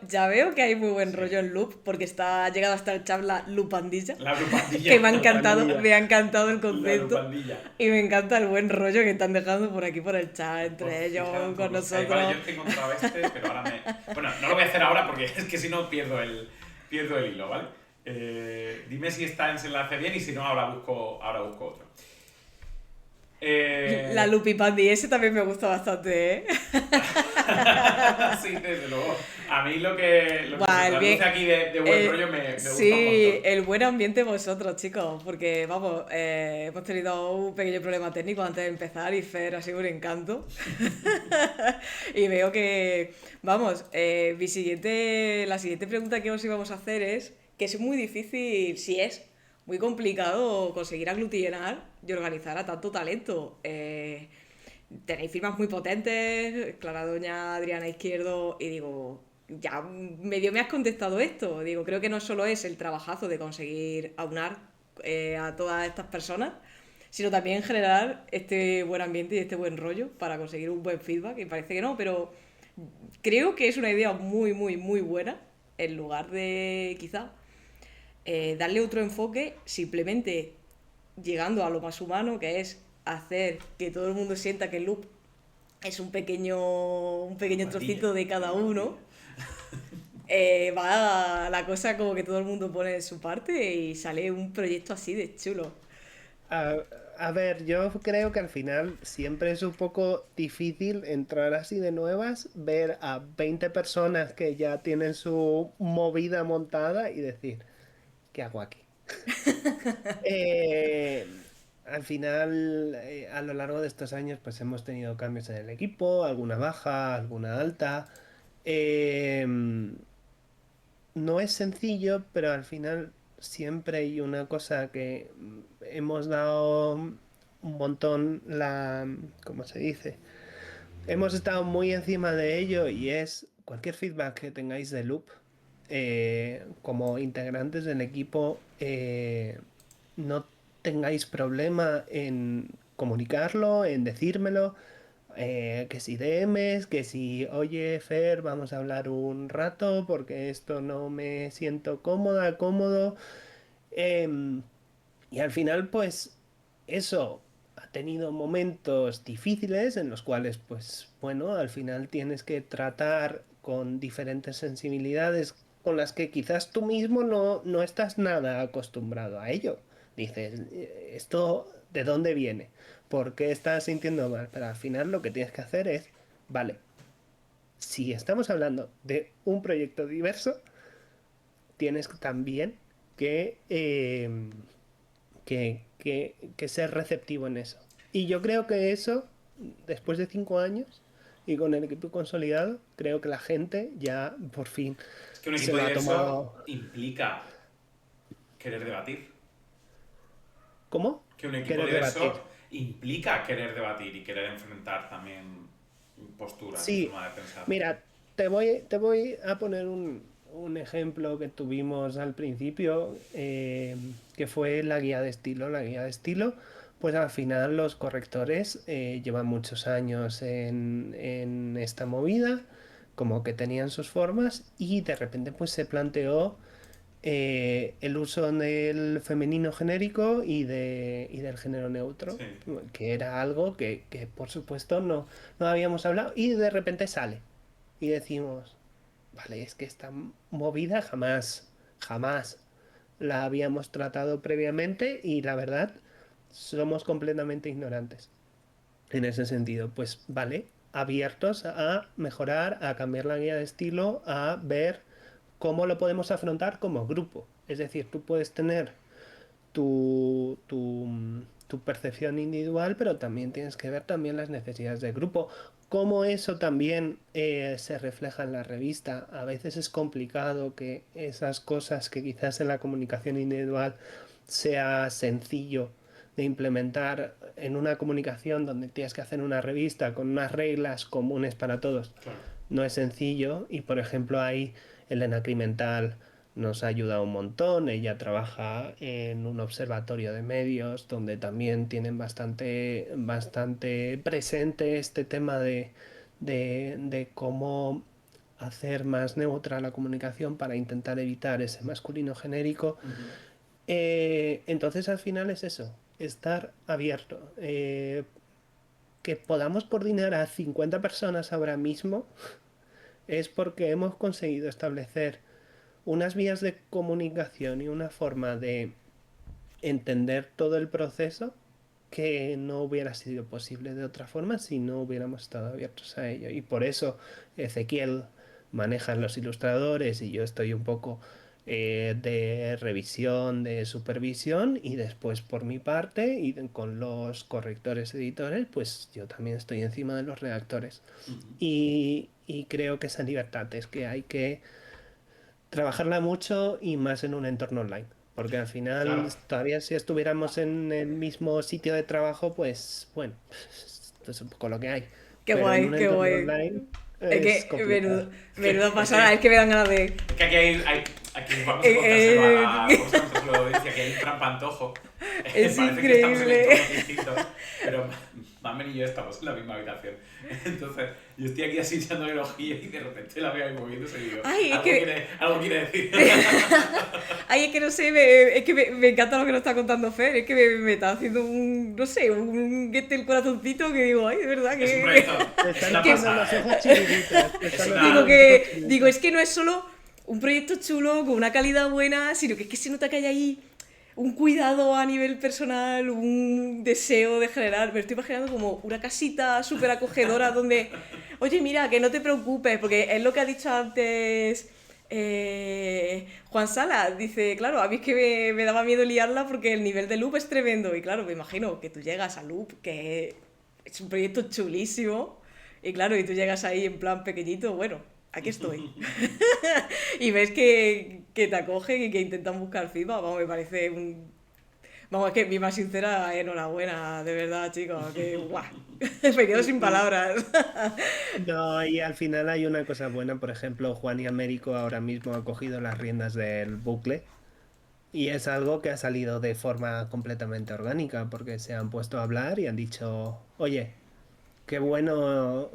Speaker 3: ya veo que hay muy buen
Speaker 2: Sí.
Speaker 3: rollo en Loop, porque ha llegado hasta el chat la Lupandilla,
Speaker 2: La lupandilla.
Speaker 3: que
Speaker 4: la pandilla.
Speaker 3: me ha encantado el
Speaker 2: La
Speaker 3: concepto,
Speaker 2: lupandilla.
Speaker 3: y me encanta el buen rollo que están dejando por aquí por el chat,
Speaker 2: Pues
Speaker 3: entre ellos,
Speaker 2: fíjate un
Speaker 3: con
Speaker 2: poco. Vale, yo
Speaker 3: nosotros.
Speaker 2: es que he encontrado este, pero ahora me... Bueno, no lo voy a hacer ahora porque es que si no pierdo el hilo, ¿vale? Dime si está ese enlace bien y si no, ahora busco otro.
Speaker 3: La
Speaker 2: Eh,
Speaker 3: Lupipandi, ese también me gusta bastante, ¿eh?
Speaker 2: sí, desde luego. A mí lo que se
Speaker 3: Buah, el
Speaker 2: traduce
Speaker 3: bien.
Speaker 2: aquí de buen rollo me gusta un
Speaker 3: Sí,
Speaker 2: montón.
Speaker 3: el buen ambiente vosotros, chicos, porque vamos, hemos tenido un pequeño problema técnico antes de empezar y Fer ha sido un encanto. Y veo que, vamos, la siguiente pregunta que os íbamos a hacer es que es muy difícil, si es muy complicado conseguir aglutinar y organizar a tanto talento. Tenéis firmas muy potentes, Clara Doña, Adriana Izquierdo, y digo, ya medio me has contestado esto. Digo, creo que no solo es el trabajazo de conseguir aunar a todas estas personas, sino también generar este buen ambiente y este buen rollo para conseguir un buen feedback. Y parece que no, pero creo que es una idea muy, muy, muy buena, en lugar de quizá darle otro enfoque, simplemente llegando a lo más humano, que es hacer que todo el mundo sienta que el loop es un pequeño
Speaker 2: Lupandilla.
Speaker 3: trocito de cada uno.
Speaker 2: Lupandilla.
Speaker 3: Va la cosa como que todo el mundo pone de su parte y sale un proyecto así de chulo.
Speaker 4: A, a ver, yo creo que al final siempre es un poco difícil entrar así de nuevas, ver a 20 personas que ya tienen su movida montada y decir, ¿qué hago aquí? Al final, a lo largo de estos años, pues hemos tenido cambios en el equipo, alguna baja, alguna alta. Em, no es sencillo, pero al final siempre hay una cosa que hemos dado un montón ¿cómo se dice? Hemos estado muy encima de ello y es cualquier feedback que tengáis de Loop, como integrantes del equipo, no tengáis problema en comunicarlo, en decírmelo, que si DMs, que si, oye, Fer, vamos a hablar un rato porque esto no me siento cómoda, cómodo. Em, y al final, pues, eso ha tenido momentos difíciles en los cuales, pues, bueno, al final tienes que tratar con diferentes sensibilidades con las que quizás tú mismo no estás nada acostumbrado a ello. Dices, ¿esto de dónde viene? ¿Por qué estás sintiendo mal? Pero al final lo que tienes que hacer es, vale, si estamos hablando de un proyecto diverso, tienes también que ser receptivo en eso. Y yo creo que eso, después de 5 años y con el equipo consolidado, creo que la gente ya por fin
Speaker 2: Es que un
Speaker 4: se
Speaker 2: equipo
Speaker 4: lo ha
Speaker 2: de eso
Speaker 4: tomado.
Speaker 2: implica querer debatir.
Speaker 4: ¿Cómo?
Speaker 2: Que un equipo
Speaker 4: Querer
Speaker 2: de
Speaker 4: debatir.
Speaker 2: eso implica querer debatir y querer enfrentar también posturas y
Speaker 4: Sí,
Speaker 2: forma de pensar.
Speaker 4: mira, te voy a poner un ejemplo que tuvimos al principio, que fue la guía de estilo. La guía de estilo, pues al final los correctores llevan muchos años en esta movida, como que tenían sus formas y de repente pues se planteó el uso del femenino genérico y del género neutro,
Speaker 2: Sí,
Speaker 4: que era algo que por supuesto no habíamos hablado y de repente sale y decimos, vale, es que esta movida jamás la habíamos tratado previamente y la verdad somos completamente ignorantes en ese sentido. Pues vale, abiertos a mejorar, a cambiar la guía de estilo, a ver cómo lo podemos afrontar como grupo. Es decir, tú puedes tener tu percepción individual, pero también tienes que ver también las necesidades del grupo. Cómo eso también se refleja en la revista. A veces es complicado que esas cosas que quizás en la comunicación individual sea sencillo de implementar en una comunicación donde tienes que hacer una revista con unas reglas comunes para todos.
Speaker 2: claro.
Speaker 4: No es sencillo y por ejemplo ahí Elena Crimental nos ha ayudado un montón. Ella trabaja en un observatorio de medios donde también tienen bastante presente este tema de cómo hacer más neutra la comunicación para intentar evitar ese masculino genérico.
Speaker 2: Ujú.
Speaker 4: Entonces al final es eso, estar abierto. Que podamos coordinar a 50 personas ahora mismo es porque hemos conseguido establecer unas vías de comunicación y una forma de entender todo el proceso que no hubiera sido posible de otra forma si no hubiéramos estado abiertos a ello. Y por eso Ezequiel maneja los ilustradores y yo estoy un poco de revisión, de supervisión y después por mi parte y con los correctores editores, pues yo también estoy encima de los redactores. Y creo que esa libertad es que hay que trabajarla mucho y más en un entorno online. Porque al final,
Speaker 2: Claro.
Speaker 4: todavía si estuviéramos en el mismo sitio de trabajo, pues bueno, esto es un poco lo que hay.
Speaker 3: Qué
Speaker 4: Pero en un
Speaker 3: guay, qué
Speaker 4: entorno
Speaker 3: guay.
Speaker 4: online
Speaker 3: Es
Speaker 4: es
Speaker 3: que
Speaker 4: complicado.
Speaker 3: menuda
Speaker 2: Es
Speaker 3: pasada, es
Speaker 2: que,
Speaker 3: que me dan ganas de.
Speaker 2: es que aquí vamos a contárselo a la
Speaker 3: eh,
Speaker 2: cosa de la audiencia, que hay un trampantojo.
Speaker 3: es
Speaker 2: Parece que estamos en entornos
Speaker 3: increíble.
Speaker 2: distintos, pero Mamen y yo estamos en la misma habitación. Entonces, yo estoy aquí así echándole el ojillo y de repente la veo ahí moviéndose y digo,
Speaker 3: Ay, es
Speaker 2: algo
Speaker 3: que.
Speaker 2: quiere decir.
Speaker 3: Ay, es que no sé, es que me encanta lo que nos está contando Fer, es que me está haciendo un, no sé, el corazoncito que digo, ay, de verdad
Speaker 2: Es un
Speaker 3: que,
Speaker 2: proyecto,
Speaker 4: Te
Speaker 2: es
Speaker 4: están
Speaker 2: una
Speaker 3: que
Speaker 4: haciendo los
Speaker 2: pasada.
Speaker 4: ojos chiribitas. Te
Speaker 2: Es
Speaker 4: están
Speaker 2: una...
Speaker 4: haciendo los ojos
Speaker 3: digo,
Speaker 4: chiribitas.
Speaker 3: es que no es solo un proyecto chulo con una calidad buena, sino que es que se nota que hay ahí un cuidado a nivel personal, un deseo de generar, me estoy imaginando como una casita súper acogedora donde, oye, mira, que no te preocupes, porque es lo que ha dicho antes Juan Sala, dice, claro, a mí es que me daba miedo liarla porque el nivel de Loop es tremendo, y claro, me imagino que tú llegas a Loop, que es un proyecto chulísimo, y claro, y tú llegas ahí en plan pequeñito, bueno, aquí estoy. Y ves que te acogen y que intentan buscar feedback, vamos, me parece un... Vamos, es que mi más sincera enhorabuena, de verdad, chicos, que guau, me quedo sin palabras.
Speaker 4: No, y al final hay una cosa buena, por ejemplo, Juan y Américo ahora mismo han cogido las riendas del bucle. Y es algo que ha salido de forma completamente orgánica, porque se han puesto a hablar y han dicho, oye, qué bueno,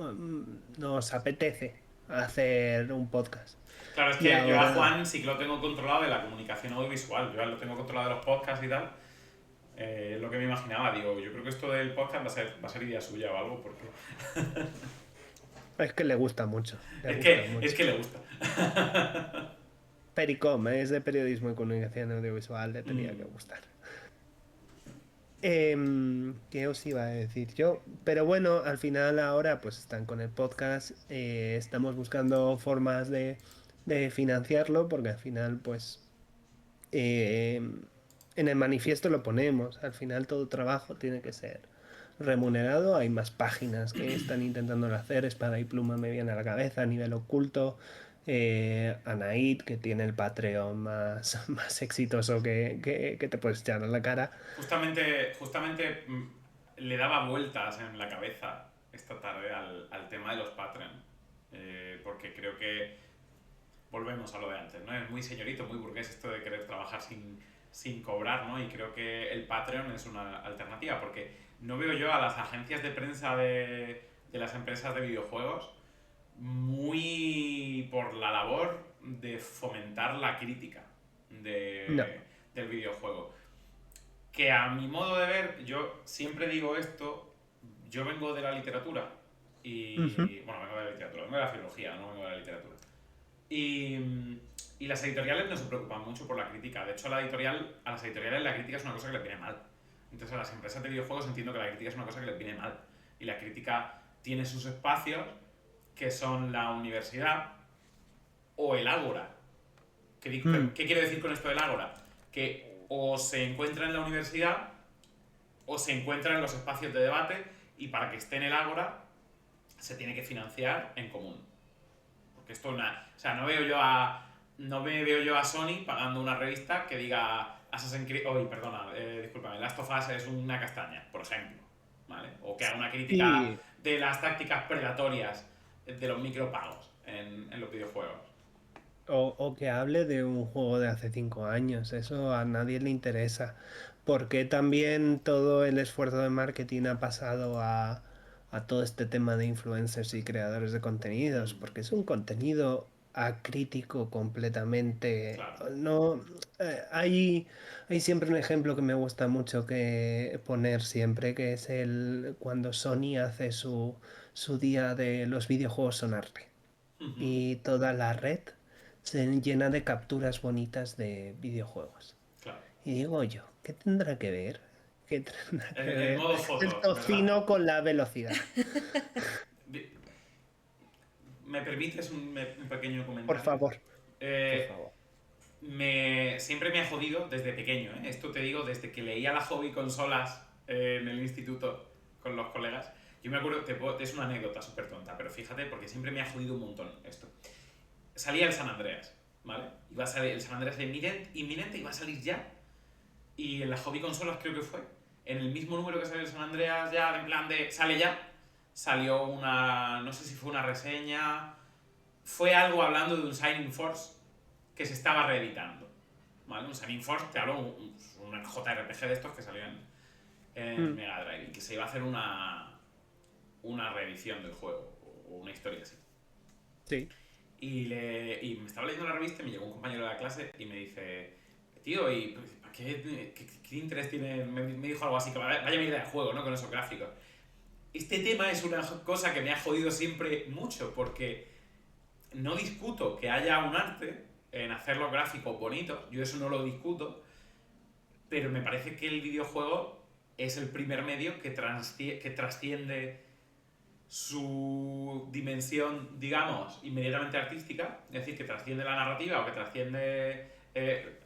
Speaker 4: nos apetece hacer un podcast.
Speaker 2: Claro, es
Speaker 4: Y
Speaker 2: que yo a
Speaker 4: ahora,
Speaker 2: Juan sí que lo tengo controlado de la comunicación audiovisual, yo lo tengo controlado de los podcasts y tal. Es lo que me imaginaba, digo, yo creo que esto del podcast va a ser idea suya o algo, porque
Speaker 4: es que le gusta mucho, le
Speaker 2: es
Speaker 4: gusta
Speaker 2: que, es
Speaker 4: mucho.
Speaker 2: que le gusta.
Speaker 4: Pericom, es de periodismo y comunicación audiovisual, le tenía que
Speaker 2: Mm,
Speaker 4: gustar. ¿Qué os iba a decir yo? Pero bueno, al final ahora pues están con el podcast, estamos buscando formas de financiarlo, porque al final pues eh, en el manifiesto lo ponemos. Al final todo trabajo tiene que ser remunerado. Hay más páginas que están intentándolo hacer. Espada y Pluma me viene a la cabeza a nivel oculto. Anaid, que tiene el Patreon más exitoso que te puedes echar a la cara.
Speaker 2: Justamente le daba vueltas en la cabeza esta tarde al tema de los Patreon. Porque creo que volvemos a lo de antes, ¿no? Es muy señorito, muy burgués esto de querer trabajar sin cobrar, ¿no? Y creo que el Patreon es una alternativa, porque no veo yo a las agencias de prensa de las empresas de videojuegos muy por la labor de fomentar la crítica
Speaker 4: No.
Speaker 2: del videojuego. Que a mi modo de ver, yo siempre digo esto, yo vengo de la literatura
Speaker 4: Ujú.
Speaker 2: y... Bueno, vengo de la literatura, vengo de la filología, no vengo de la literatura. Y, y las editoriales no se preocupan mucho por la crítica. De hecho, a las editoriales la crítica es una cosa que les viene mal. Entonces, a las empresas de videojuegos entiendo que la crítica es una cosa que les viene mal. Y la crítica tiene sus espacios, que son la universidad o el ágora.
Speaker 4: Mm.
Speaker 2: ¿Qué quiero decir con esto del ágora? Que o se encuentra en la universidad o se encuentra en los espacios de debate, y para que esté en el ágora se tiene que financiar en común. Porque esto o sea, no me veo yo a Sony pagando una revista que diga Assassin's Creed, perdona, discúlpame, Last of Us es una castaña, por ejemplo, ¿vale? O que haga una crítica
Speaker 4: Y,
Speaker 2: de las tácticas predatorias de los micropagos en los videojuegos.
Speaker 4: o que hable de un juego de hace 5 años, eso a nadie le interesa. Porque también todo el esfuerzo de marketing ha pasado a todo este tema de influencers y creadores de contenidos, porque es un contenido acrítico completamente.
Speaker 2: Claro.
Speaker 4: No, hay siempre un ejemplo que me gusta mucho que poner siempre, que es el cuando Sony hace su día de los videojuegos son arte
Speaker 2: Ujú.
Speaker 4: y toda la red se llena de capturas bonitas de videojuegos.
Speaker 2: Claro.
Speaker 4: Y digo yo, ¿qué tendrá que ver? ¿Qué tendrá que
Speaker 2: El
Speaker 4: ver
Speaker 2: modo
Speaker 4: el
Speaker 2: foto, ¿verdad?
Speaker 4: tocino con la velocidad?
Speaker 2: ¿Me permites un pequeño
Speaker 4: Por
Speaker 2: comentario?
Speaker 4: favor, por
Speaker 2: Eh,
Speaker 4: favor.
Speaker 2: Siempre me ha jodido desde pequeño, ¿eh? Esto te digo, desde que leía la hobby consolas en el instituto con los colegas. Yo me acuerdo, es una anécdota súper tonta, pero fíjate, porque siempre me ha jodido un montón esto. Salía el San Andreas, ¿vale? Iba a salir el San Andreas inminente, iba a salir ya. Y en la hobby consolas creo que fue, en el mismo número que salió el San Andreas ya, en plan de sale ya, salió una, no sé si fue una reseña, fue algo hablando de un Shining Force que se estaba reeditando. ¿Vale? Un Shining Force, te hablo un JRPG de estos que salió en
Speaker 4: Mm,
Speaker 2: Mega Drive y que se iba a hacer una reedición del juego o una historia así.
Speaker 4: sí.
Speaker 2: Y me estaba leyendo la revista y me llegó un compañero de la clase y me dice, tío, ¿y para qué interés tiene? Me dijo algo así, que vaya mierda de juego, ¿no? Con esos gráficos. Este tema es una cosa que me ha jodido siempre mucho, porque no discuto que haya un arte en hacer los gráficos bonitos, yo eso no lo discuto, pero me parece que el videojuego es el primer medio que trasciende su dimensión, digamos, inmediatamente artística, es decir, que trasciende la narrativa o que trasciende...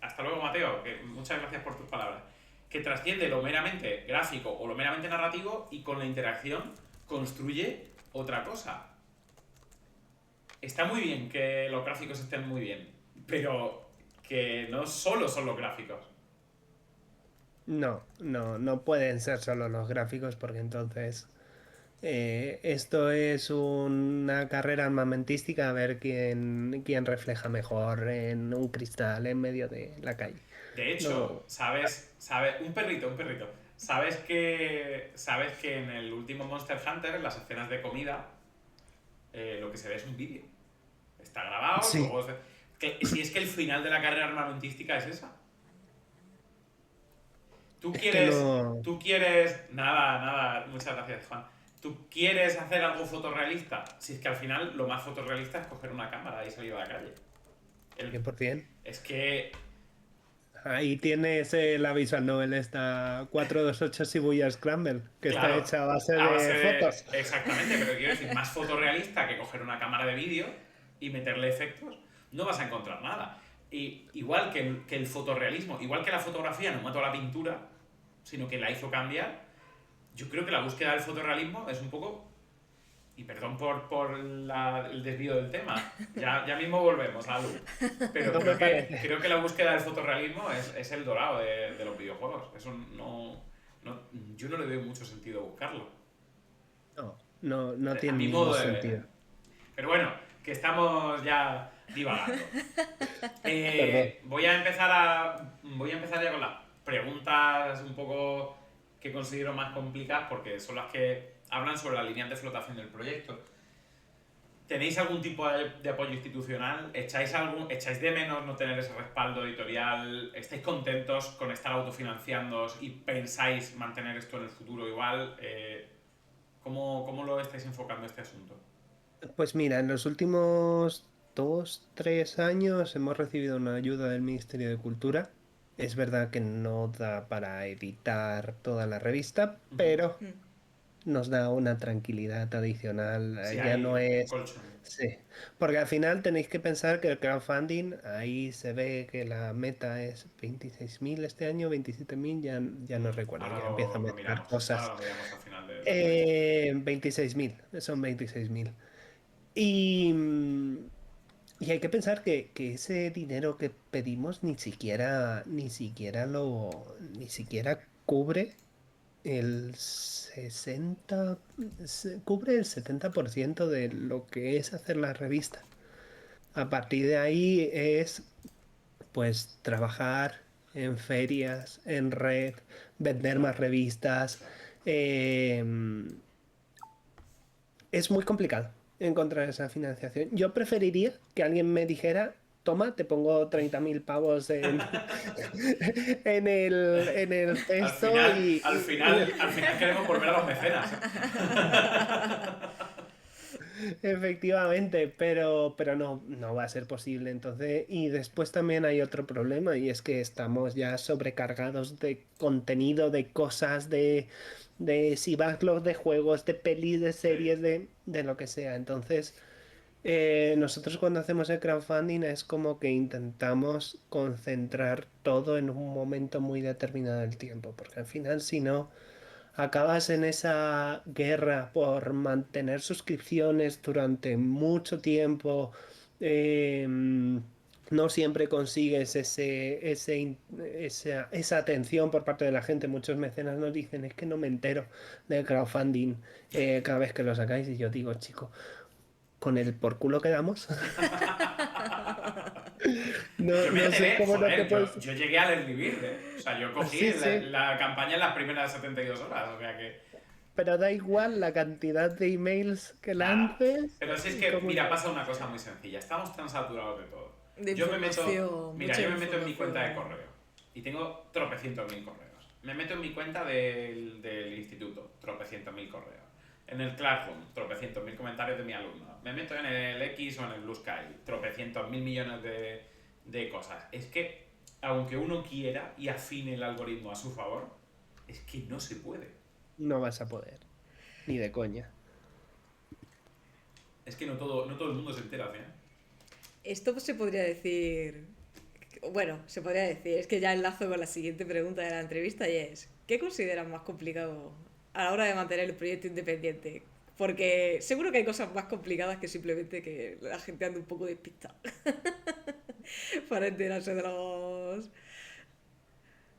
Speaker 2: hasta luego, Mateo, que muchas gracias por tus palabras. Que trasciende lo meramente gráfico o lo meramente narrativo y con la interacción construye otra cosa. Está muy bien que los gráficos estén muy bien, pero que no solo son los gráficos.
Speaker 4: No, no, no pueden ser solo los gráficos porque entonces esto es una carrera armamentística a ver quién refleja mejor en un cristal en medio de la calle.
Speaker 2: De hecho,
Speaker 4: No,
Speaker 2: un perrito. Sabes que en el último Monster Hunter, en las escenas de comida, lo que se ve es un vídeo. Está grabado,
Speaker 4: sí,
Speaker 2: luego si es que el final de la carrera armamentística es esa.
Speaker 4: es que no.
Speaker 2: Nada, muchas gracias, Juan. ¿Tú quieres hacer algo fotorrealista? Si es que al final lo más fotorrealista es coger una cámara y salir a la calle. El-
Speaker 4: 100%.
Speaker 2: es que
Speaker 4: Ahí tienes la visual novel esta 428 Shibuya Scramble, que está
Speaker 2: Claro,
Speaker 4: hecha a base
Speaker 2: a base
Speaker 4: de
Speaker 2: de...
Speaker 4: fotos.
Speaker 2: Exactamente, pero quiero decir, más fotorrealista que coger una cámara de vídeo y meterle efectos, no vas a encontrar nada. Y igual que el fotorrealismo, igual que la fotografía no mató a la pintura, sino que la hizo cambiar, yo creo que la búsqueda del fotorrealismo es un poco. Y perdón por el desvío del tema, ya mismo volvemos a algo. Pero
Speaker 4: No me parece.
Speaker 2: creo que la búsqueda del fotorrealismo es el dorado de los videojuegos. Eso no, yo no le doy mucho sentido buscarlo.
Speaker 4: No, no, no
Speaker 2: A
Speaker 4: tiene
Speaker 2: mi
Speaker 4: ningún
Speaker 2: modo de ver.
Speaker 4: sentido.
Speaker 2: Pero bueno, que estamos ya divagando.
Speaker 4: Perdón.
Speaker 2: Voy a empezar ya con las preguntas un poco que considero más complicadas porque son las que hablan sobre la línea de flotación del proyecto. ¿Tenéis algún tipo de apoyo institucional? ¿Echáis de menos no tener ese respaldo editorial? ¿Estáis contentos con estar autofinanciándoos y pensáis mantener esto en el futuro igual? ¿Cómo lo estáis enfocando este asunto?
Speaker 4: Pues mira, en los últimos 2, 3 años hemos recibido una ayuda del Ministerio de Cultura. Es verdad que no da para editar toda la revista,
Speaker 2: Ujú.
Speaker 4: pero nos da una tranquilidad adicional.
Speaker 2: Sí,
Speaker 4: Ya
Speaker 2: hay
Speaker 4: no
Speaker 2: un
Speaker 4: es...
Speaker 2: colchón.
Speaker 4: Sí, porque al final tenéis que pensar que el crowdfunding, ahí se ve que la meta es 26.000 este año, 27.000, ya no recuerdo,
Speaker 2: Ahora
Speaker 4: ya empiezo a
Speaker 2: lo
Speaker 4: mezclar
Speaker 2: miramos. Ahora
Speaker 4: cosas.
Speaker 2: lo miramos al final del proyecto.
Speaker 4: 26.000, son 26.000. Y, y hay que pensar que ese dinero que pedimos ni siquiera cubre el 70% de lo que es hacer la revista. A partir de ahí es pues trabajar en ferias, en red, vender
Speaker 2: Claro,
Speaker 4: más revistas. eh, es muy complicado encontrar esa financiación. Yo preferiría que alguien me dijera, toma, te pongo 30.000 pavos en el
Speaker 2: Al
Speaker 4: texto
Speaker 2: final,
Speaker 4: y,
Speaker 2: al final, al final queremos volver a los mecenas.
Speaker 4: efectivamente, pero no va a ser posible. Entonces, y después también hay otro problema y es que estamos ya sobrecargados de contenido, de cosas, de si backlog de juegos, de pelis, de
Speaker 2: Sí.
Speaker 4: series, de lo que sea. Entonces, nosotros cuando hacemos el crowdfunding es como que intentamos concentrar todo en un momento muy determinado del tiempo, porque al final si no, acabas en esa guerra por mantener suscripciones durante mucho tiempo. No siempre consigues esa atención por parte de la gente. Muchos mecenas nos dicen, es que no me entero del crowdfunding cada vez que lo sacáis. Y yo digo, chico, con el por culo que damos. No,
Speaker 2: Yo me
Speaker 4: no sé
Speaker 2: enteré,
Speaker 4: cómo no te
Speaker 2: joder,
Speaker 4: puedes.
Speaker 2: yo llegué al Early Bird, ¿eh? O sea, yo cogí
Speaker 4: Sí, sí,
Speaker 2: la campaña en las primeras 72 horas, o sea que.
Speaker 4: pero da igual la cantidad de emails que
Speaker 2: Nada.
Speaker 4: lances
Speaker 2: Pero si es
Speaker 4: y
Speaker 2: que,
Speaker 4: cómo
Speaker 2: mira,
Speaker 4: no.
Speaker 2: pasa una cosa muy sencilla. Estamos tan saturados de todo.
Speaker 3: De
Speaker 2: Yo me meto.
Speaker 3: información,
Speaker 2: Mira,
Speaker 3: mucha
Speaker 2: yo me meto en mi cuenta de
Speaker 3: información.
Speaker 2: correo. Y tengo tropecientos mil correos. Me meto en mi cuenta del instituto. Tropecientos mil correos. En el Classroom, tropecientos mil comentarios de mi alumno. Me meto en el X o en el Blue Sky. Tropecientos mil millones de cosas. Es que, aunque uno quiera y afine el algoritmo a su favor, es que no se puede.
Speaker 4: No vas a poder, ni de coña.
Speaker 2: Es que no todo el mundo se entera al final.
Speaker 3: Esto se podría decir. Bueno, se podría decir, es que ya enlazo con la siguiente pregunta de la entrevista y es: ¿qué consideras más complicado a la hora de mantener el proyecto independiente? Porque seguro que hay cosas más complicadas que simplemente que la gente ande un poco despistada para enterarse de los.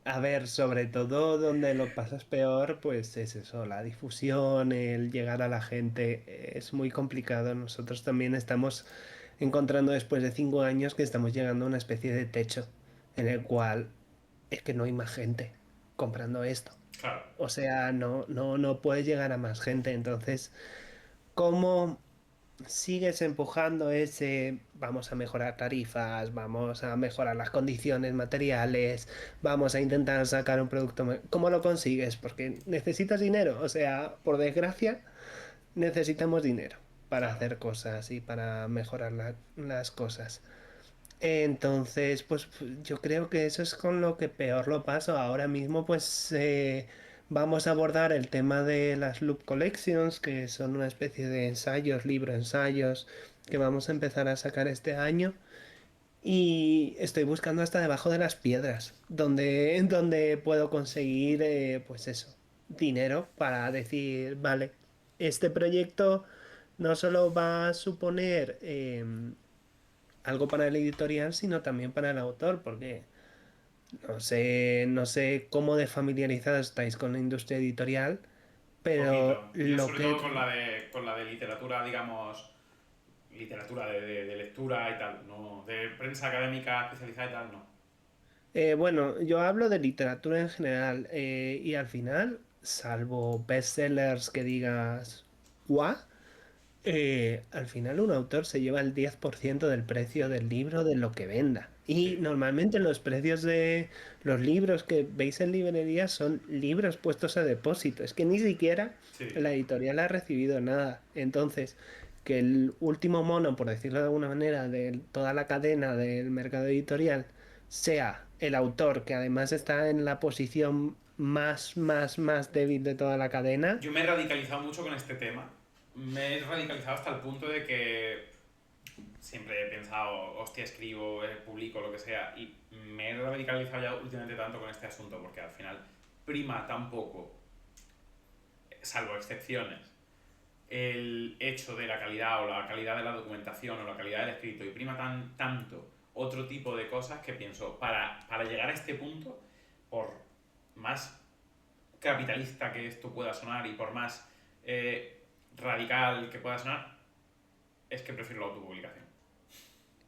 Speaker 4: A ver, sobre todo donde lo pasas peor, pues es eso, la difusión, el llegar a la gente, es muy complicado. Nosotros también estamos encontrando después de 5 años que estamos llegando a una especie de techo en el cual es que no hay más gente comprando esto.
Speaker 2: Claro.
Speaker 4: O sea, no puede llegar a más gente. Entonces, ¿cómo sigues empujando ese, vamos a mejorar tarifas, vamos a mejorar las condiciones materiales, vamos a intentar sacar un producto? ¿Cómo lo consigues? Porque necesitas dinero. O sea, por desgracia, necesitamos dinero para
Speaker 2: Claro.
Speaker 4: hacer cosas y para mejorar las cosas. Entonces, pues yo creo que eso es con lo que peor lo paso. Ahora mismo, pues vamos a abordar el tema de las Loop Collections, que son una especie de ensayos, libro ensayos, que vamos a empezar a sacar este año. Y estoy buscando hasta debajo de las piedras, donde puedo conseguir, pues eso, dinero para decir, vale, este proyecto no solo va a suponer algo para el editorial, sino también para el autor, porque no sé cómo de familiarizados estáis con la industria editorial, pero
Speaker 2: Poquito. Yo
Speaker 4: lo
Speaker 2: sobre
Speaker 4: que...
Speaker 2: todo con la de literatura, digamos, literatura de lectura y tal, no, de prensa académica especializada y tal, no.
Speaker 4: Bueno, yo hablo de literatura en general y al final, salvo bestsellers que digas, ¡guau! Al final un autor se lleva el 10% del precio
Speaker 2: Sí,
Speaker 4: del libro de lo que venda. Y
Speaker 2: sí,
Speaker 4: normalmente los precios de los libros que veis en librerías son libros puestos a depósito. Es que ni siquiera
Speaker 2: sí.
Speaker 4: la editorial ha recibido nada. Entonces, que el último mono, por decirlo de alguna manera, de toda la cadena del mercado editorial sea el autor, que además está en la posición más débil de toda la cadena.
Speaker 2: Yo me he radicalizado mucho con este tema. Me he radicalizado hasta el punto de que siempre he pensado, hostia, escribo, publico, lo que sea, y me he radicalizado ya últimamente tanto con este asunto, porque al final prima tan poco, salvo excepciones, el hecho de la calidad o la calidad de la documentación o la calidad del escrito y prima tanto otro tipo de cosas que pienso, para llegar a este punto, por más capitalista que esto pueda sonar y por más radical que pueda sonar, es que prefiero la autopublicación.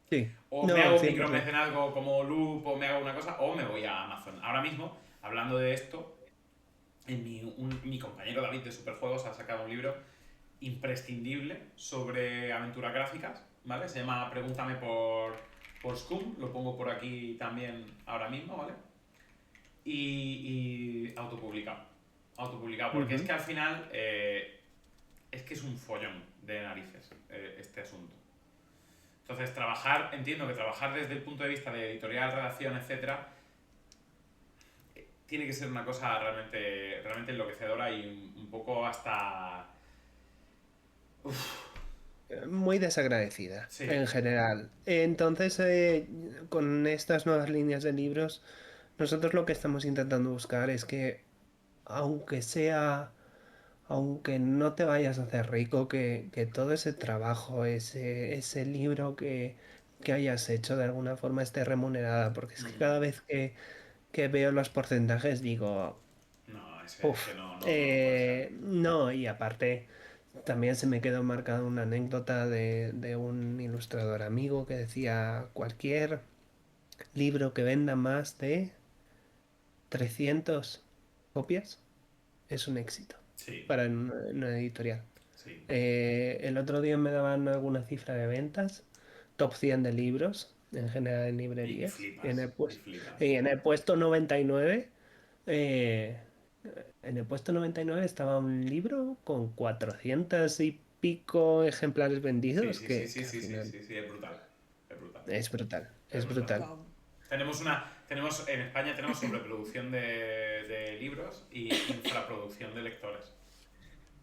Speaker 4: Sí,
Speaker 2: O me
Speaker 4: no,
Speaker 2: hago
Speaker 4: 100%.
Speaker 2: micromecenazgo como Loop o me hago una cosa, o me voy a Amazon. Ahora mismo, hablando de esto, mi compañero David de Superjuegos ha sacado un libro imprescindible sobre aventuras gráficas, ¿vale? Se llama Pregúntame por Scum, lo pongo por aquí también ahora mismo, ¿vale? Y autopublicado. Autopublicado, porque es
Speaker 4: Ujú.
Speaker 2: que al final es que es un follón de narices este asunto. Entonces, entiendo que trabajar desde el punto de vista de editorial, redacción, etcétera, tiene que ser una cosa realmente enloquecedora y un poco hasta.
Speaker 4: Muy desagradecida
Speaker 2: Sí,
Speaker 4: en general. Entonces, con estas nuevas líneas de libros, nosotros lo que estamos intentando buscar es que, aunque sea, aunque no te vayas a hacer rico, que todo ese trabajo, ese libro que hayas hecho de alguna forma esté remunerada, porque es que cada
Speaker 2: mm,
Speaker 4: vez que veo los porcentajes digo,
Speaker 2: no, es que
Speaker 4: uff,
Speaker 2: no puede ser.
Speaker 4: no, y aparte. También se me quedó marcada una anécdota de un ilustrador amigo que decía cualquier libro que venda más de 300 copias es un éxito
Speaker 2: Sí,
Speaker 4: para una editorial.
Speaker 2: sí.
Speaker 4: El otro día me daban alguna cifra de ventas, top 100 de libros en general en
Speaker 2: Y
Speaker 4: librerías.
Speaker 2: flipas, y flipas.
Speaker 4: Y en el puesto 99, eh, en el puesto 99 estaba un libro con 400 y pico ejemplares
Speaker 2: Sí,
Speaker 4: vendidos,
Speaker 2: sí, sí,
Speaker 4: que
Speaker 2: sí,
Speaker 4: al
Speaker 2: sí, sí,
Speaker 4: final
Speaker 2: sí, sí, es brutal. Es brutal.
Speaker 4: es brutal,
Speaker 2: Es
Speaker 4: es
Speaker 2: brutal.
Speaker 4: brutal.
Speaker 3: Wow.
Speaker 2: En España tenemos sobreproducción de libros y infraproducción de lectores.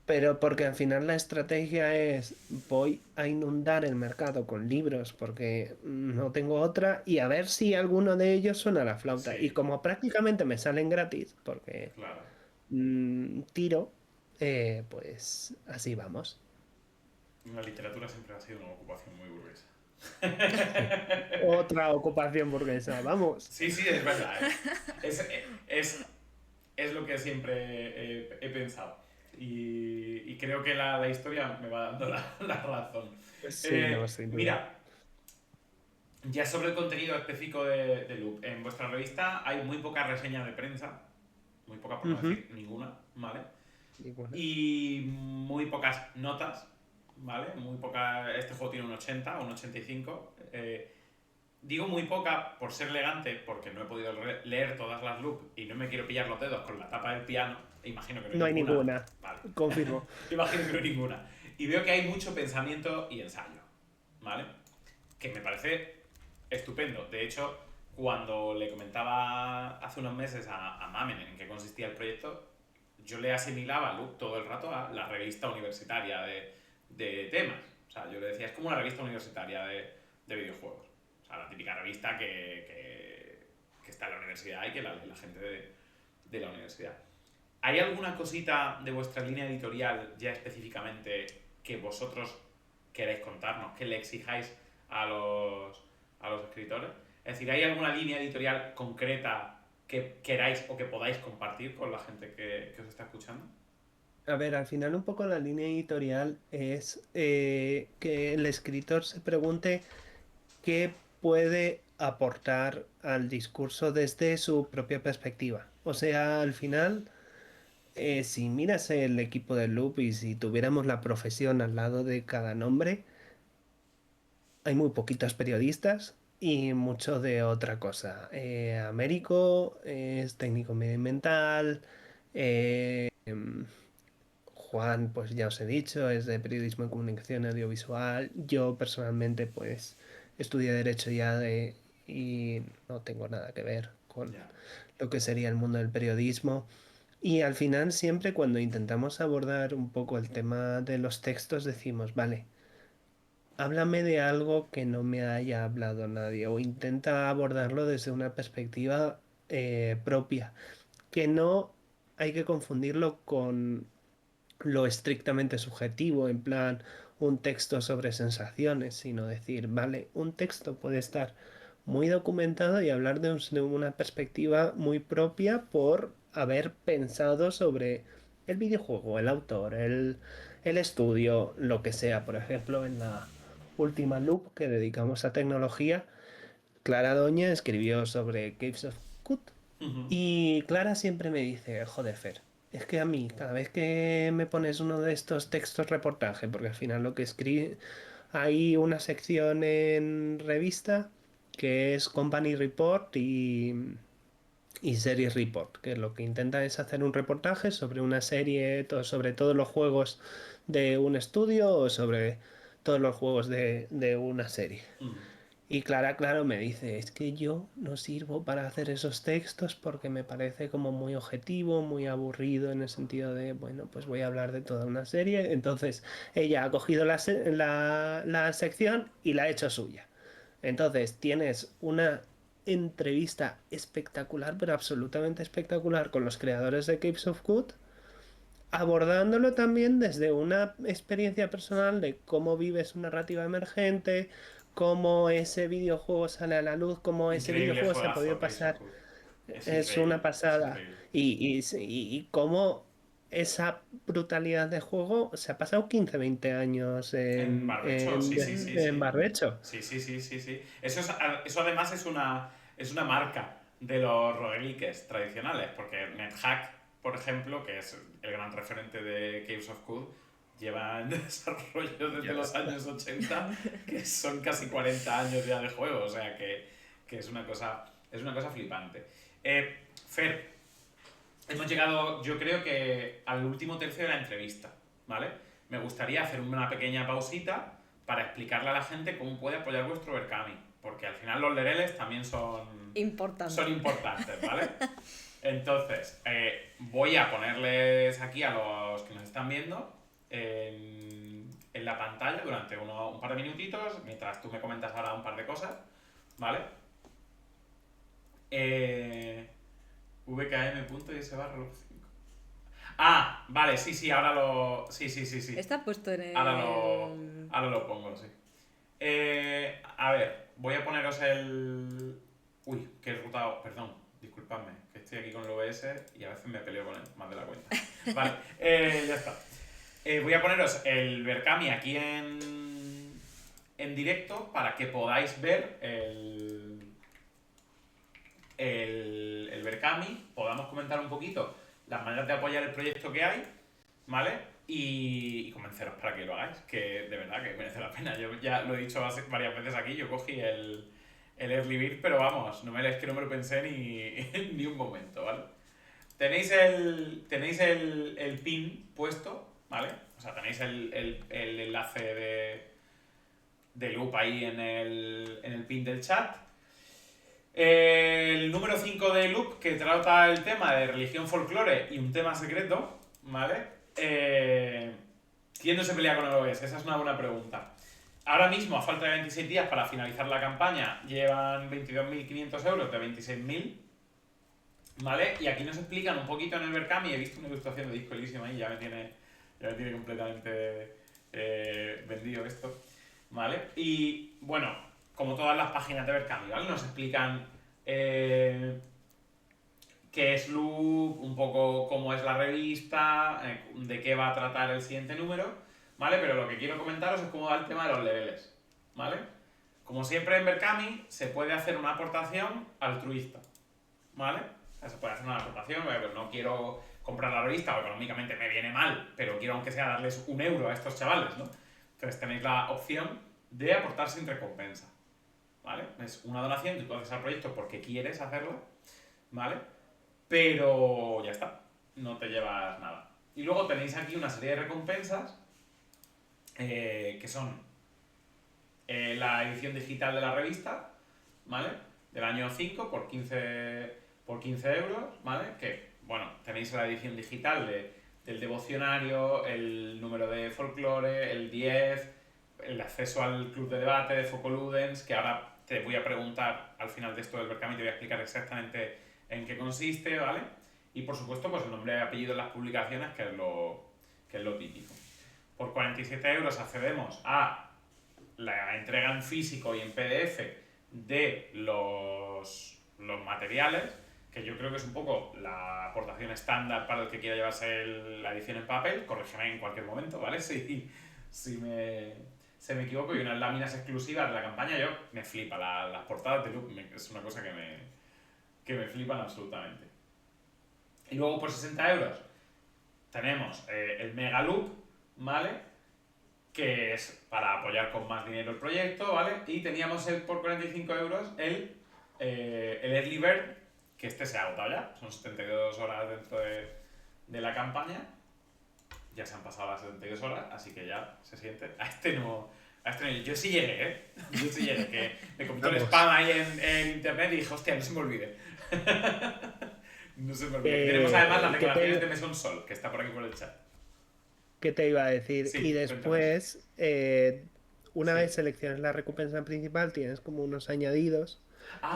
Speaker 4: Pero porque al final la estrategia es voy a inundar el mercado con libros porque no tengo otra y a ver si alguno de ellos suena a la flauta. Y
Speaker 2: Sí,
Speaker 4: como prácticamente me salen gratis, porque
Speaker 2: claro.
Speaker 4: tiro, pues así vamos.
Speaker 2: La literatura siempre ha sido una ocupación muy burguesa.
Speaker 4: Otra ocupación burguesa, vamos.
Speaker 2: Sí, sí, es verdad, ¿eh? Es, es lo que siempre he pensado. Y creo que la historia me va dando la razón.
Speaker 4: Sí, no, sin duda.
Speaker 2: Mira, ya sobre el contenido específico de Loop, en vuestra revista hay muy pocas reseñas de prensa, muy pocas por no
Speaker 4: Ujú.
Speaker 2: decir ninguna, ¿vale?
Speaker 4: Igual.
Speaker 2: Y muy pocas notas, ¿vale? Muy poca. Este juego tiene un 80 o un 85. Digo muy poca por ser elegante, porque no he podido leer todas las Loop y no me quiero pillar los dedos con la tapa del piano. Imagino que no hay
Speaker 4: No hay
Speaker 2: ninguna.
Speaker 4: ninguna,
Speaker 2: Vale.
Speaker 4: confirmo.
Speaker 2: Imagino que no hay ninguna. Y veo que hay mucho pensamiento y ensayo, ¿vale? Que me parece estupendo. De hecho, cuando le comentaba hace unos meses a Mamen en qué consistía el proyecto, yo le asimilaba a Loop todo el rato a la revista universitaria de temas. O sea, yo le decía, es como una revista universitaria de videojuegos. O sea, la típica revista que está en la universidad y que la lee la gente de la universidad. ¿Hay alguna cosita de vuestra línea editorial ya específicamente que vosotros queréis contarnos, que le exijáis a los escritores? Es decir, ¿hay alguna línea editorial concreta que queráis o que podáis compartir con la gente que os está escuchando?
Speaker 4: A ver, al final un poco la línea editorial es que el escritor se pregunte qué puede aportar al discurso desde su propia perspectiva. O sea, al final, si miras el equipo de Loop y si tuviéramos la profesión al lado de cada nombre, hay muy poquitos periodistas y mucho de otra cosa. Américo es técnico medioambiental. Juan, pues ya os he dicho, es de periodismo en comunicación audiovisual. Yo personalmente, pues estudié Derecho y no tengo nada que ver con
Speaker 2: Ya.
Speaker 4: lo que sería el mundo del periodismo. Y al final, siempre cuando intentamos abordar un poco el tema de los textos, decimos, vale, háblame de algo que no me haya hablado nadie o intenta abordarlo desde una perspectiva propia, que no hay que confundirlo con lo estrictamente subjetivo, en plan un texto sobre sensaciones, sino decir, vale, un texto puede estar muy documentado y hablar de una perspectiva muy propia por haber pensado sobre el videojuego, el autor, el estudio, lo que sea. Por ejemplo, en la última loop que dedicamos a tecnología, Clara Doña escribió sobre Caves of Kut
Speaker 2: Ujú.
Speaker 4: y Clara siempre me dice, joder, Fer, es que a mí, cada vez que me pones uno de estos textos reportaje, porque al final lo que escribe, hay una sección en revista que es Company Report y Series Report, que lo que intenta es hacer un reportaje sobre una serie, sobre todos los juegos de un estudio o sobre todos los juegos de una serie.
Speaker 2: Ujú.
Speaker 4: Y Clara, claro, me dice, es que yo no sirvo para hacer esos textos porque me parece como muy objetivo, muy aburrido en el sentido de, bueno, pues voy a hablar de toda una serie. Entonces, ella ha cogido la sección y la ha hecho suya. Entonces, tienes una entrevista espectacular, pero absolutamente espectacular con los creadores de Capes of Good, abordándolo también desde una experiencia personal de cómo vives una narrativa emergente, cómo ese videojuego sale a la luz, cómo ese
Speaker 2: Increíble
Speaker 4: videojuego se ha podido
Speaker 2: juegazo, Case of
Speaker 4: pasar,
Speaker 2: Good. Es
Speaker 4: es una
Speaker 2: increíble, es
Speaker 4: pasada,
Speaker 2: increíble.
Speaker 4: y cómo esa brutalidad de juego se ha pasado 15 20 años
Speaker 2: En barbecho, sí, sí, sí,
Speaker 4: en
Speaker 2: sí.
Speaker 4: barbecho.
Speaker 2: Sí, sí, sí, sí, sí. Eso además es una marca de los roguelikes tradicionales, porque NetHack, por ejemplo, que es el gran referente de Caves of Code, lleva en desarrollo desde los años 80, que son casi 40 años ya de juego, o sea que es una cosa flipante. Fer, hemos llegado, yo creo que al último tercio de la entrevista, ¿vale? Me gustaría hacer una pequeña pausita para explicarle a la gente cómo puede apoyar vuestro Berkami, porque al final los lereles también son
Speaker 3: Importante.
Speaker 2: importantes, ¿vale? Entonces, voy a ponerles aquí a los que nos están viendo en la pantalla durante un par de minutitos, mientras tú me comentas ahora un par de cosas, ¿vale? VKM.ys/5. Ah, vale, sí, sí, ahora lo... Sí, sí, sí, sí.
Speaker 3: Está puesto en el...
Speaker 2: Ahora lo pongo, sí. A ver, voy a poneros el... Uy, que he rotado, perdón, disculpadme, que estoy aquí con el OBS y a veces me peleo con él, más de la cuenta. Vale, ya está. Voy a poneros el Berkami aquí en directo para que podáis ver el Berkami, podamos comentar un poquito las maneras de apoyar el proyecto que hay, ¿vale? Y convenceros para que lo hagáis, que de verdad que merece la pena. Yo ya lo he dicho varias veces aquí, yo cogí el Early Bird, pero vamos, es que no me lo pensé ni un momento, ¿vale? Tenéis el pin puesto, ¿vale? O sea, tenéis el enlace de Loop ahí en el pin del chat. El número 5 de Loop, que trata el tema de religión, folclore y un tema secreto, ¿vale? ¿Quién no se pelea con el OBS? Esa es una buena pregunta. ahora mismo, a falta de 26 días para finalizar la campaña, llevan 22.500 euros de 26.000, ¿vale? Y aquí nos explican un poquito en el Berkami, he visto una ilustración de Disco Elysium ahí, ya me tiene completamente vendido esto, ¿vale? Y bueno, como todas las páginas de Berkami, ¿vale? Nos explican qué es Loop, un poco cómo es la revista, de qué va a tratar el siguiente número, ¿vale? Pero lo que quiero comentaros es cómo va el tema de los leveles, ¿vale? Como siempre en Berkami, se puede hacer una aportación altruista, ¿vale? O sea, se puede hacer una aportación, pues no quiero comprar la revista o económicamente me viene mal, pero quiero aunque sea darles 1 euro a estos chavales, ¿no? Entonces tenéis la opción de aportar sin recompensa, ¿vale? Es una donación que tú haces al proyecto porque quieres hacerlo, ¿vale? Pero ya está, no te llevas nada. Y luego tenéis aquí una serie de recompensas que son la edición digital de la revista, ¿vale? Del año 5 por 15 euros, ¿vale? Que, bueno, tenéis la edición digital del devocionario, el número de folclore, el 10, el acceso al club de debate de Focoludens, que ahora te voy a preguntar al final de esto del Berkami, te voy a explicar exactamente en qué consiste, ¿vale? Y por supuesto, pues el nombre y apellido en las publicaciones, que es lo típico. Por 47 euros accedemos a la entrega en físico y en PDF de los materiales, que yo creo que es un poco la aportación estándar para el que quiera llevarse la edición en papel. Corrígeme en cualquier momento, ¿vale? Si se me equivoco. Y unas láminas exclusivas de la campaña, yo me flipa. Las portadas de Loop es una cosa que me flipan absolutamente. Y luego por 60 euros tenemos el Mega Loop, ¿vale? Que es para apoyar con más dinero el proyecto, ¿vale? Y teníamos por 45 euros el Early Bird, que este se ha agotado ya, son 72 horas dentro de la campaña, ya se han pasado las 72 horas, así que ya se siente, a este no, yo sí llegué, yo sí llegué, que me comentó el spam ahí en internet y dije, hostia, no se me olvide. No se me olvide. Tenemos además las declaraciones de Mesón Sol, que está por aquí por el chat.
Speaker 4: ¿Qué te iba a decir?
Speaker 2: Sí,
Speaker 4: Y después, una vez selecciones la recompensa principal, tienes como unos añadidos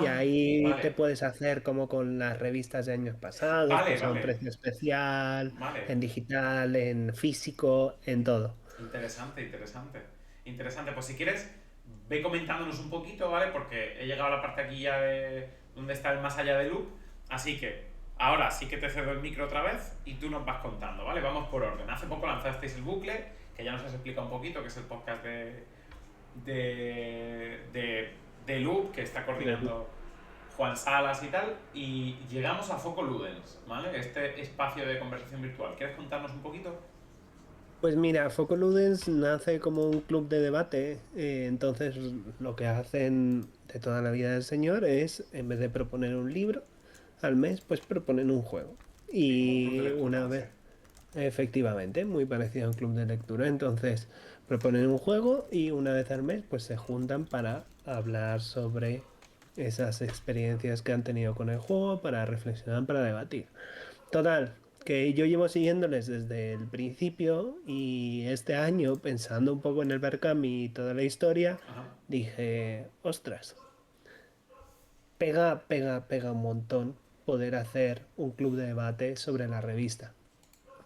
Speaker 4: y ahí te
Speaker 2: Vale,
Speaker 4: puedes hacer como con las revistas de años pasados,
Speaker 2: vale,
Speaker 4: pues a un
Speaker 2: vale,
Speaker 4: precio especial, en
Speaker 2: vale.
Speaker 4: digital, en físico, en todo.
Speaker 2: Interesante, interesante. Interesante, pues si quieres, ve comentándonos un poquito, ¿vale? Porque he llegado a la parte aquí ya de donde está el más allá de Loop. Así que ahora sí que te cedo el micro otra vez y tú nos vas contando, ¿vale? Vamos por orden. Hace poco lanzasteis el bucle, que ya nos has explicado un poquito, que es el podcast de Loop, que está coordinando Juan Salas y tal. Y llegamos a Foco Ludens, ¿vale? Este espacio de conversación virtual. ¿Quieres contarnos un poquito?
Speaker 4: Pues mira, Foco Ludens nace como un club de debate, entonces lo que hacen de toda la vida del señor es, en vez de proponer un libro al mes, pues proponen un juego.
Speaker 2: Sí, como un club de
Speaker 4: Y una
Speaker 2: lectura, sí.
Speaker 4: vez, efectivamente, muy parecido a un club de lectura, entonces proponen un juego y una vez al mes pues se juntan para hablar sobre esas experiencias que han tenido con el juego, para reflexionar, para debatir. Total, que yo llevo siguiéndoles desde el principio y este año, pensando un poco en el Berkami y toda la historia,
Speaker 2: Ajá.
Speaker 4: dije, ostras, pega un montón poder hacer un club de debate sobre la revista.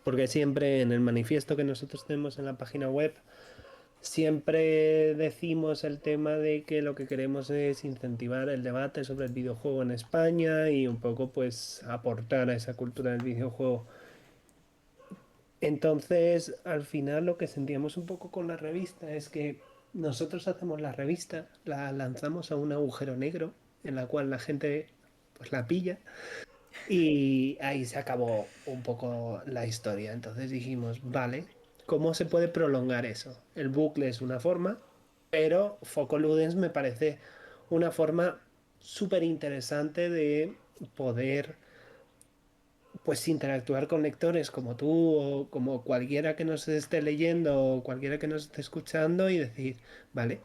Speaker 4: Porque siempre en el manifiesto que nosotros tenemos en la página web, siempre decimos el tema de que lo que queremos es incentivar el debate sobre el videojuego en España y un poco pues aportar a esa cultura del videojuego. Entonces, al final lo que sentíamos un poco con la revista es que nosotros hacemos la revista, la lanzamos a un agujero negro en la cual la gente pues la pilla y ahí se acabó un poco la historia. Entonces dijimos, vale, ¿cómo se puede prolongar eso? El bucle es una forma, pero Foco Ludens me parece una forma súper interesante de poder pues interactuar con lectores como tú o como cualquiera que nos esté leyendo o cualquiera que nos esté escuchando y decir, vale,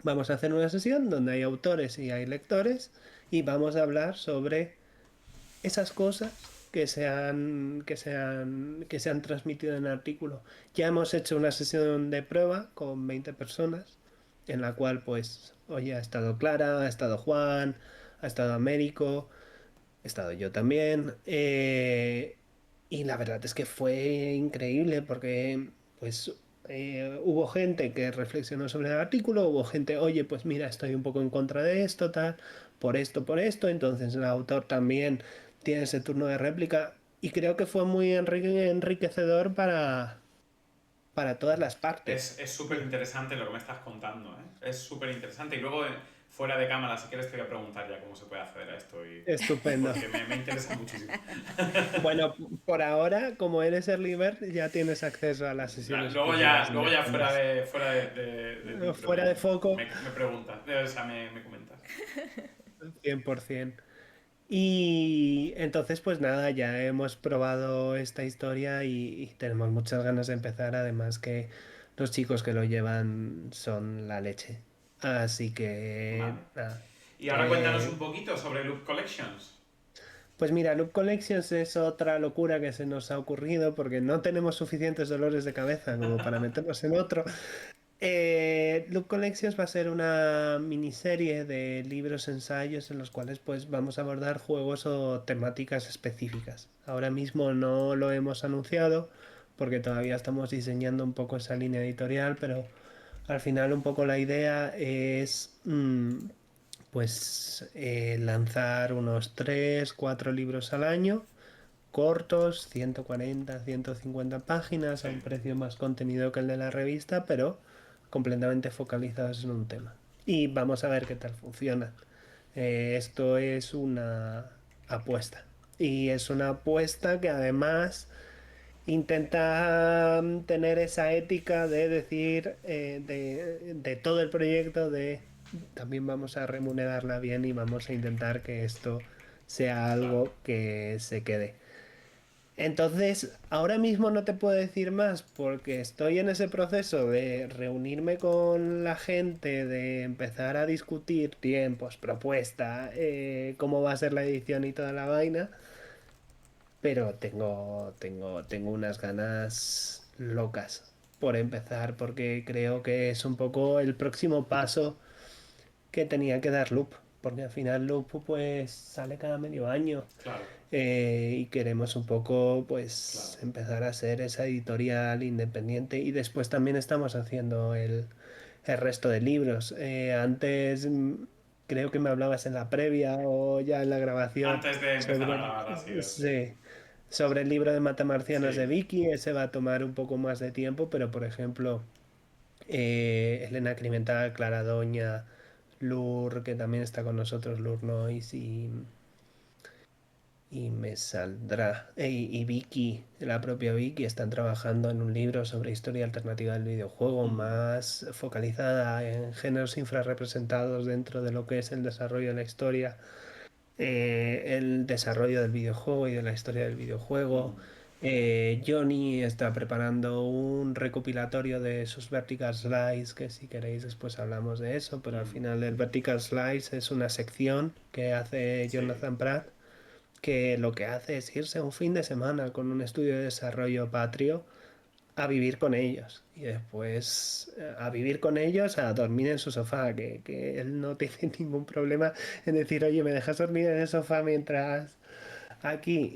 Speaker 4: vamos a hacer una sesión donde hay autores y hay lectores y vamos a hablar sobre esas cosas que se han transmitido en el artículo. Ya hemos hecho una sesión de prueba con 20 personas en la cual pues, oye, ha estado Clara, ha estado Juan, ha estado Américo, he estado yo también. Y la verdad es que fue increíble porque pues hubo gente que reflexionó sobre el artículo, hubo gente, oye, pues mira, estoy un poco en contra de esto, tal, por esto. Entonces el autor también tiene ese turno de réplica y creo que fue muy enriquecedor para todas las partes.
Speaker 2: Es súper interesante lo que me estás contando, ¿eh? Es súper interesante. Y luego, fuera de cámara, si quieres, te voy a preguntar ya cómo se puede acceder a esto.
Speaker 4: Estupendo.
Speaker 2: Porque me interesa muchísimo.
Speaker 4: Bueno, por ahora, como eres early bird, ya tienes acceso a las sesiones
Speaker 2: Luego ya
Speaker 4: exclusivas.
Speaker 2: de micro,
Speaker 4: Fuera de foco,
Speaker 2: me preguntas, o sea, me comentas.
Speaker 4: 100%. Y entonces, pues nada, ya hemos probado esta historia y tenemos muchas ganas de empezar. Además que los chicos que lo llevan son la leche. Así que,
Speaker 2: Vale.
Speaker 4: nada.
Speaker 2: Y ahora cuéntanos un poquito sobre Loop Collections.
Speaker 4: Pues mira, Loop Collections es otra locura que se nos ha ocurrido porque no tenemos suficientes dolores de cabeza como para meternos en otro. Loop Collections va a ser una miniserie de libros ensayos en los cuales pues vamos a abordar juegos o temáticas específicas. Ahora mismo no lo hemos anunciado porque todavía estamos diseñando un poco esa línea editorial, pero al final un poco la idea es pues lanzar unos 3 4 libros al año, cortos, 140 150 páginas, a un
Speaker 2: Sí.
Speaker 4: precio más contenido que el de la revista, pero completamente focalizados en un tema. Y vamos a ver qué tal funciona. Esto es una apuesta. Y es una apuesta que además intenta tener esa ética de decir de todo el proyecto de también vamos a remunerarla bien y vamos a intentar que esto sea
Speaker 2: Claro.
Speaker 4: algo que se quede. Entonces, ahora mismo no te puedo decir más porque estoy en ese proceso de reunirme con la gente, de empezar a discutir tiempos, propuesta, cómo va a ser la edición y toda la vaina. Pero tengo unas ganas locas por empezar, porque creo que es un poco el próximo paso que tenía que dar Loop, porque al final Loop pues sale cada medio año
Speaker 2: Claro,
Speaker 4: y queremos un poco
Speaker 2: claro.
Speaker 4: pues empezar a hacer esa editorial independiente y después también estamos haciendo el resto de libros. Antes creo que me hablabas en la previa o ya en la grabación
Speaker 2: Antes de empezar a
Speaker 4: sobre
Speaker 2: grabar, así es.
Speaker 4: sí, sobre el libro de Matamarcianos de
Speaker 2: Sí.
Speaker 4: Vicky. Ese va a tomar un poco más de tiempo, pero por ejemplo Elena Crimental, Clara Doña, Lur, que también está con nosotros, Lur Nois y me saldrá. Y Vicky, la propia Vicky, están trabajando en un libro sobre historia alternativa del videojuego,
Speaker 2: Mm.
Speaker 4: más focalizada en géneros infrarrepresentados dentro de lo que es el desarrollo de la historia, el desarrollo del videojuego y de la historia del videojuego.
Speaker 2: Mm.
Speaker 4: Johnny está preparando un recopilatorio de sus Vertical Slice, que si queréis después hablamos de eso, pero al
Speaker 2: Mm.
Speaker 4: final el Vertical Slice es una sección que hace
Speaker 2: Sí.
Speaker 4: Jonathan Pratt que lo que hace es irse un fin de semana con un estudio de desarrollo patrio a vivir con ellos y después a vivir con ellos, a dormir en su sofá, que él no tiene ningún problema en decir, oye, ¿me dejas dormir en el sofá mientras aquí?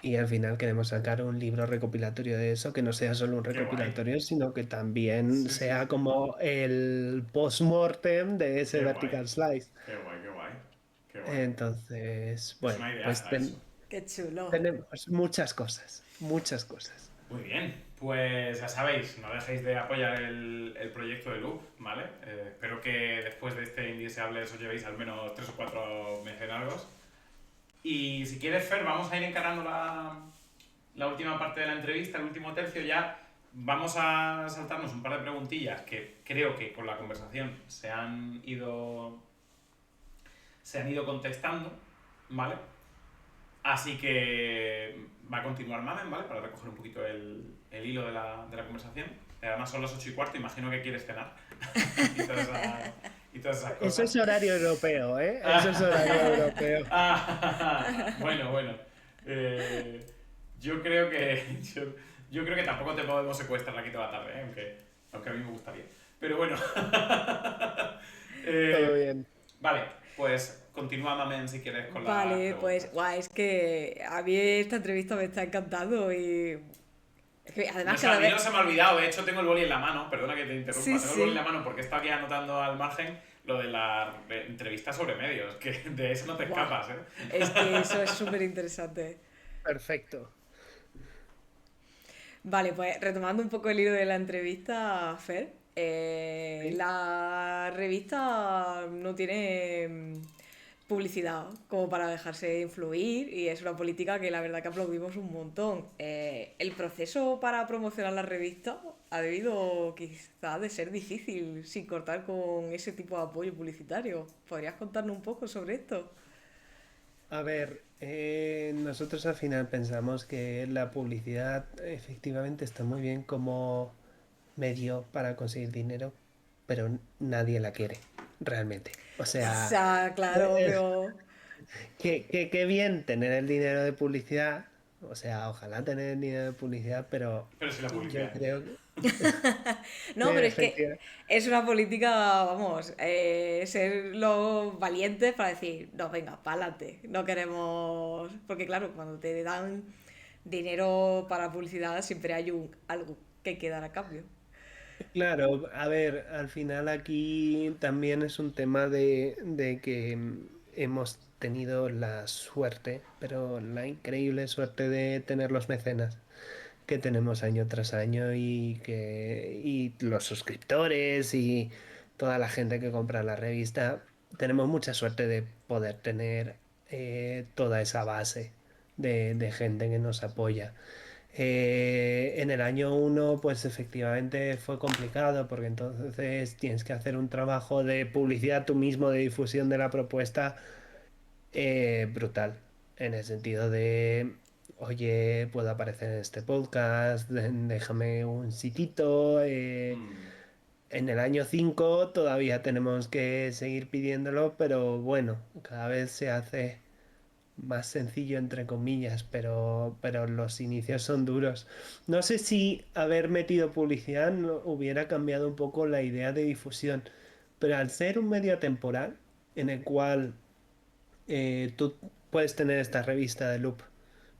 Speaker 4: Y al final queremos sacar un libro recopilatorio de eso, que no sea solo un
Speaker 2: Qué guay.
Speaker 4: recopilatorio, sino que también
Speaker 2: Sí, sí,
Speaker 4: sea
Speaker 2: sí.
Speaker 4: como el post-mortem de ese
Speaker 2: Qué guay.
Speaker 4: Vertical Slice.
Speaker 2: Qué guay, qué guay. Qué guay.
Speaker 4: Entonces,
Speaker 2: Es
Speaker 4: bueno,
Speaker 2: una
Speaker 4: pues
Speaker 2: ideaza eso.
Speaker 3: Qué chulo.
Speaker 4: tenemos muchas cosas, muchas cosas.
Speaker 2: Muy bien, pues ya sabéis, no dejéis de apoyar el proyecto de Loop, ¿vale? Espero que después de este Indeseables os llevéis al menos 3 o 4 mecenazgos. Y si quieres, Fer, vamos a ir encarando la última parte de la entrevista, el último tercio ya. Vamos a saltarnos un par de preguntillas que creo que con la conversación se han ido contestando, ¿vale? Así que va a continuar Mamen, ¿vale? Para recoger un poquito el hilo de la conversación. Además son las 8:15, imagino que quieres cenar. Y todas esas
Speaker 4: Eso
Speaker 2: cosas.
Speaker 4: es horario europeo, ¿eh? Eso es horario europeo.
Speaker 2: Bueno, bueno. Eh, yo creo que yo creo que tampoco te podemos secuestrar aquí toda la tarde, ¿eh? Aunque a mí me gustaría. Pero bueno.
Speaker 4: Todo
Speaker 2: Eh,
Speaker 4: bien.
Speaker 2: vale, pues continúa, Mamen, si quieres con las
Speaker 3: Vale, pues
Speaker 2: preguntas.
Speaker 3: guau, es que a mí esta entrevista me está encantando y es que
Speaker 2: No,
Speaker 3: además
Speaker 2: a
Speaker 3: cada
Speaker 2: mí
Speaker 3: vez...
Speaker 2: no se me ha olvidado, de hecho tengo el boli en la mano, perdona que te
Speaker 3: Sí,
Speaker 2: interrumpa, tengo el boli en la
Speaker 3: sí.
Speaker 2: mano porque está aquí anotando al margen lo de la entrevista sobre medios, que de eso no te
Speaker 3: Buah,
Speaker 2: escapas, ¿eh?
Speaker 3: es que eso es súper interesante.
Speaker 4: Perfecto.
Speaker 3: Vale, pues retomando un poco el hilo de la entrevista, Fer,
Speaker 4: Sí.
Speaker 3: la revista no tiene publicidad como para dejarse influir y es una política que la verdad que aplaudimos un montón. El proceso para promocionar la revista ha debido quizá de ser difícil sin cortar con ese tipo de apoyo publicitario. ¿Podrías contarnos un poco sobre esto?
Speaker 4: A ver, nosotros al final pensamos que la publicidad efectivamente está muy bien como medio para conseguir dinero, pero nadie la quiere, realmente. O
Speaker 3: O
Speaker 4: sea,
Speaker 3: sea, claro,
Speaker 4: eh,
Speaker 3: pero...
Speaker 4: qué bien tener el dinero de publicidad, o sea, ojalá tener el dinero de publicidad, pero
Speaker 2: Pero si la
Speaker 4: yo
Speaker 2: publicidad.
Speaker 4: creo que
Speaker 3: No, pero es que
Speaker 4: efectivamente.
Speaker 3: es una política, vamos, ser los valientes para decir, no, venga, para adelante, no queremos... Porque claro, cuando te dan dinero para publicidad siempre hay algo que hay que dar a cambio.
Speaker 4: Claro, a ver, al final aquí también es un tema de que hemos tenido la suerte, pero la increíble suerte de tener los mecenas que tenemos año tras año y los suscriptores y toda la gente que compra la revista. Tenemos mucha suerte de poder tener toda esa base de gente que nos apoya. En el año uno, pues efectivamente fue complicado porque entonces tienes que hacer un trabajo de publicidad tú mismo, de difusión de la propuesta brutal, en el sentido de, oye, puedo aparecer en este podcast, déjame un sitito.
Speaker 2: Mm,
Speaker 4: En el año 5 todavía tenemos que seguir pidiéndolo, pero bueno, cada vez se hace más sencillo entre comillas, pero los inicios son duros. No sé si haber metido publicidad hubiera cambiado un poco la idea de difusión, pero al ser un medio temporal en el cual tú puedes tener esta revista de Loop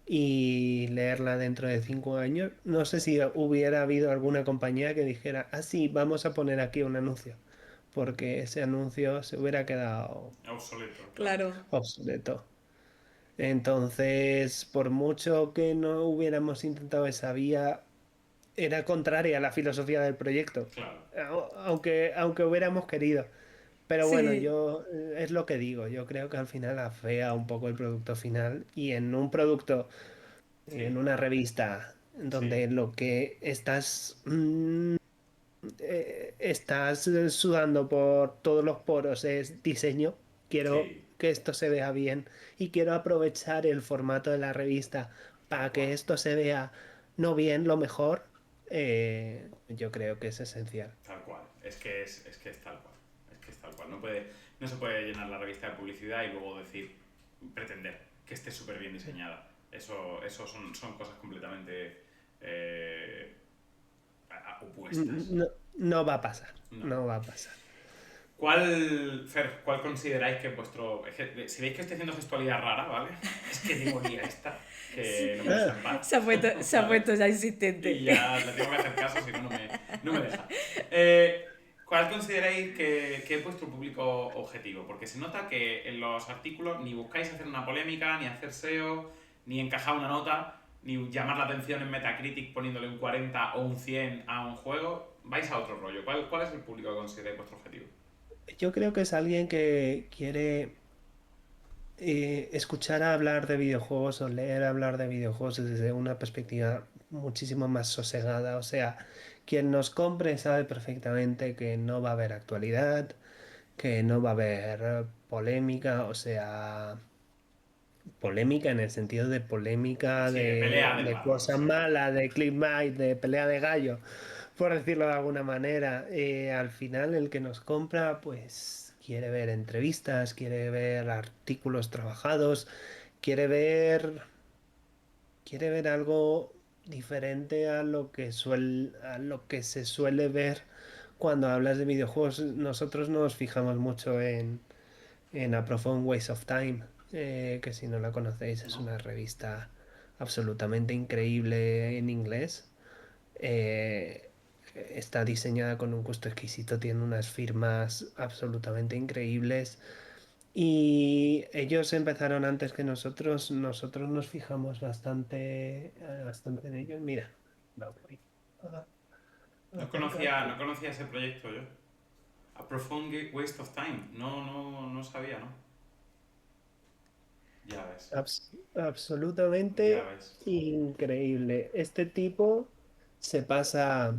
Speaker 4: y leerla dentro de 5 años, no sé si hubiera habido alguna compañía que dijera, ah, sí, vamos a poner aquí un anuncio, porque ese anuncio se hubiera quedado
Speaker 2: obsoleto, claro.
Speaker 3: Claro,
Speaker 4: obsoleto. Entonces, por mucho que no hubiéramos intentado esa vía, era contraria a la filosofía del proyecto,
Speaker 2: Claro.
Speaker 4: aunque hubiéramos querido. Pero bueno,
Speaker 3: sí,
Speaker 4: yo es lo que digo, yo creo que al final afea un poco el producto final y en un producto, en
Speaker 2: Sí,
Speaker 4: una revista
Speaker 2: sí,
Speaker 4: donde lo que estás sudando por todos los poros es diseño. Quiero
Speaker 2: sí,
Speaker 4: que esto se vea bien y quiero aprovechar el formato de la revista
Speaker 2: tal
Speaker 4: para
Speaker 2: cual.
Speaker 4: que esto se vea no bien, lo mejor. Yo creo que es esencial.
Speaker 2: Tal cual. Es que es tal cual. Es que es tal cual. No se puede llenar la revista de publicidad y luego decir, pretender que esté súper bien diseñada. Eso son cosas completamente eh, opuestas.
Speaker 4: No, no va a pasar,
Speaker 2: No.
Speaker 4: no va a pasar.
Speaker 2: Fer, cuál consideráis que vuestro... es que, si veis que estoy haciendo gestualidad rara, ¿vale? Es que tengo día esta, que no me deja
Speaker 4: Ah,
Speaker 2: en paz,
Speaker 3: se ha
Speaker 2: ¿vale?
Speaker 3: puesto ya
Speaker 2: Y
Speaker 3: insistente.
Speaker 2: ya le tengo que hacer caso, si no, no me deja. ¿Cuál consideráis que es vuestro público objetivo? Porque se nota que en los artículos ni buscáis hacer una polémica, ni hacer SEO, ni encajar una nota, ni llamar la atención en Metacritic poniéndole un 40 o un 100 a un juego. Vais a otro rollo. ¿Cuál es el público que consideráis vuestro objetivo?
Speaker 4: yo creo que es alguien que quiere escuchar hablar de videojuegos o leer hablar de videojuegos desde una perspectiva muchísimo más sosegada. O sea, quien nos compre sabe perfectamente que no va a haber actualidad, que no va a haber polémica, o sea, polémica en el sentido de polémica
Speaker 2: Sí, de pelea del
Speaker 4: de
Speaker 2: balón,
Speaker 4: cosas
Speaker 2: sí.
Speaker 4: malas, de clickbait, de pelea de gallo, por decirlo de alguna manera. Al final el que nos compra pues quiere ver entrevistas, quiere ver artículos trabajados, quiere ver, quiere ver algo diferente a lo que a lo que se suele ver cuando hablas de videojuegos, nosotros nos fijamos mucho en A Profound Waste of Time, que si no la conocéis es
Speaker 2: ¿no?
Speaker 4: una revista absolutamente increíble en inglés. Eh, Está diseñada con un gusto exquisito, tiene unas firmas absolutamente increíbles. Y ellos empezaron antes que nosotros nos fijamos bastante en ellos. Mira, va por ahí. Ah,
Speaker 2: No
Speaker 4: acércate.
Speaker 2: conocía ese proyecto yo. A Profound Waste of Time. No sabía, ¿no? Ya ves, ya
Speaker 4: Absolutamente
Speaker 2: ves.
Speaker 4: increíble. Este tipo se pasa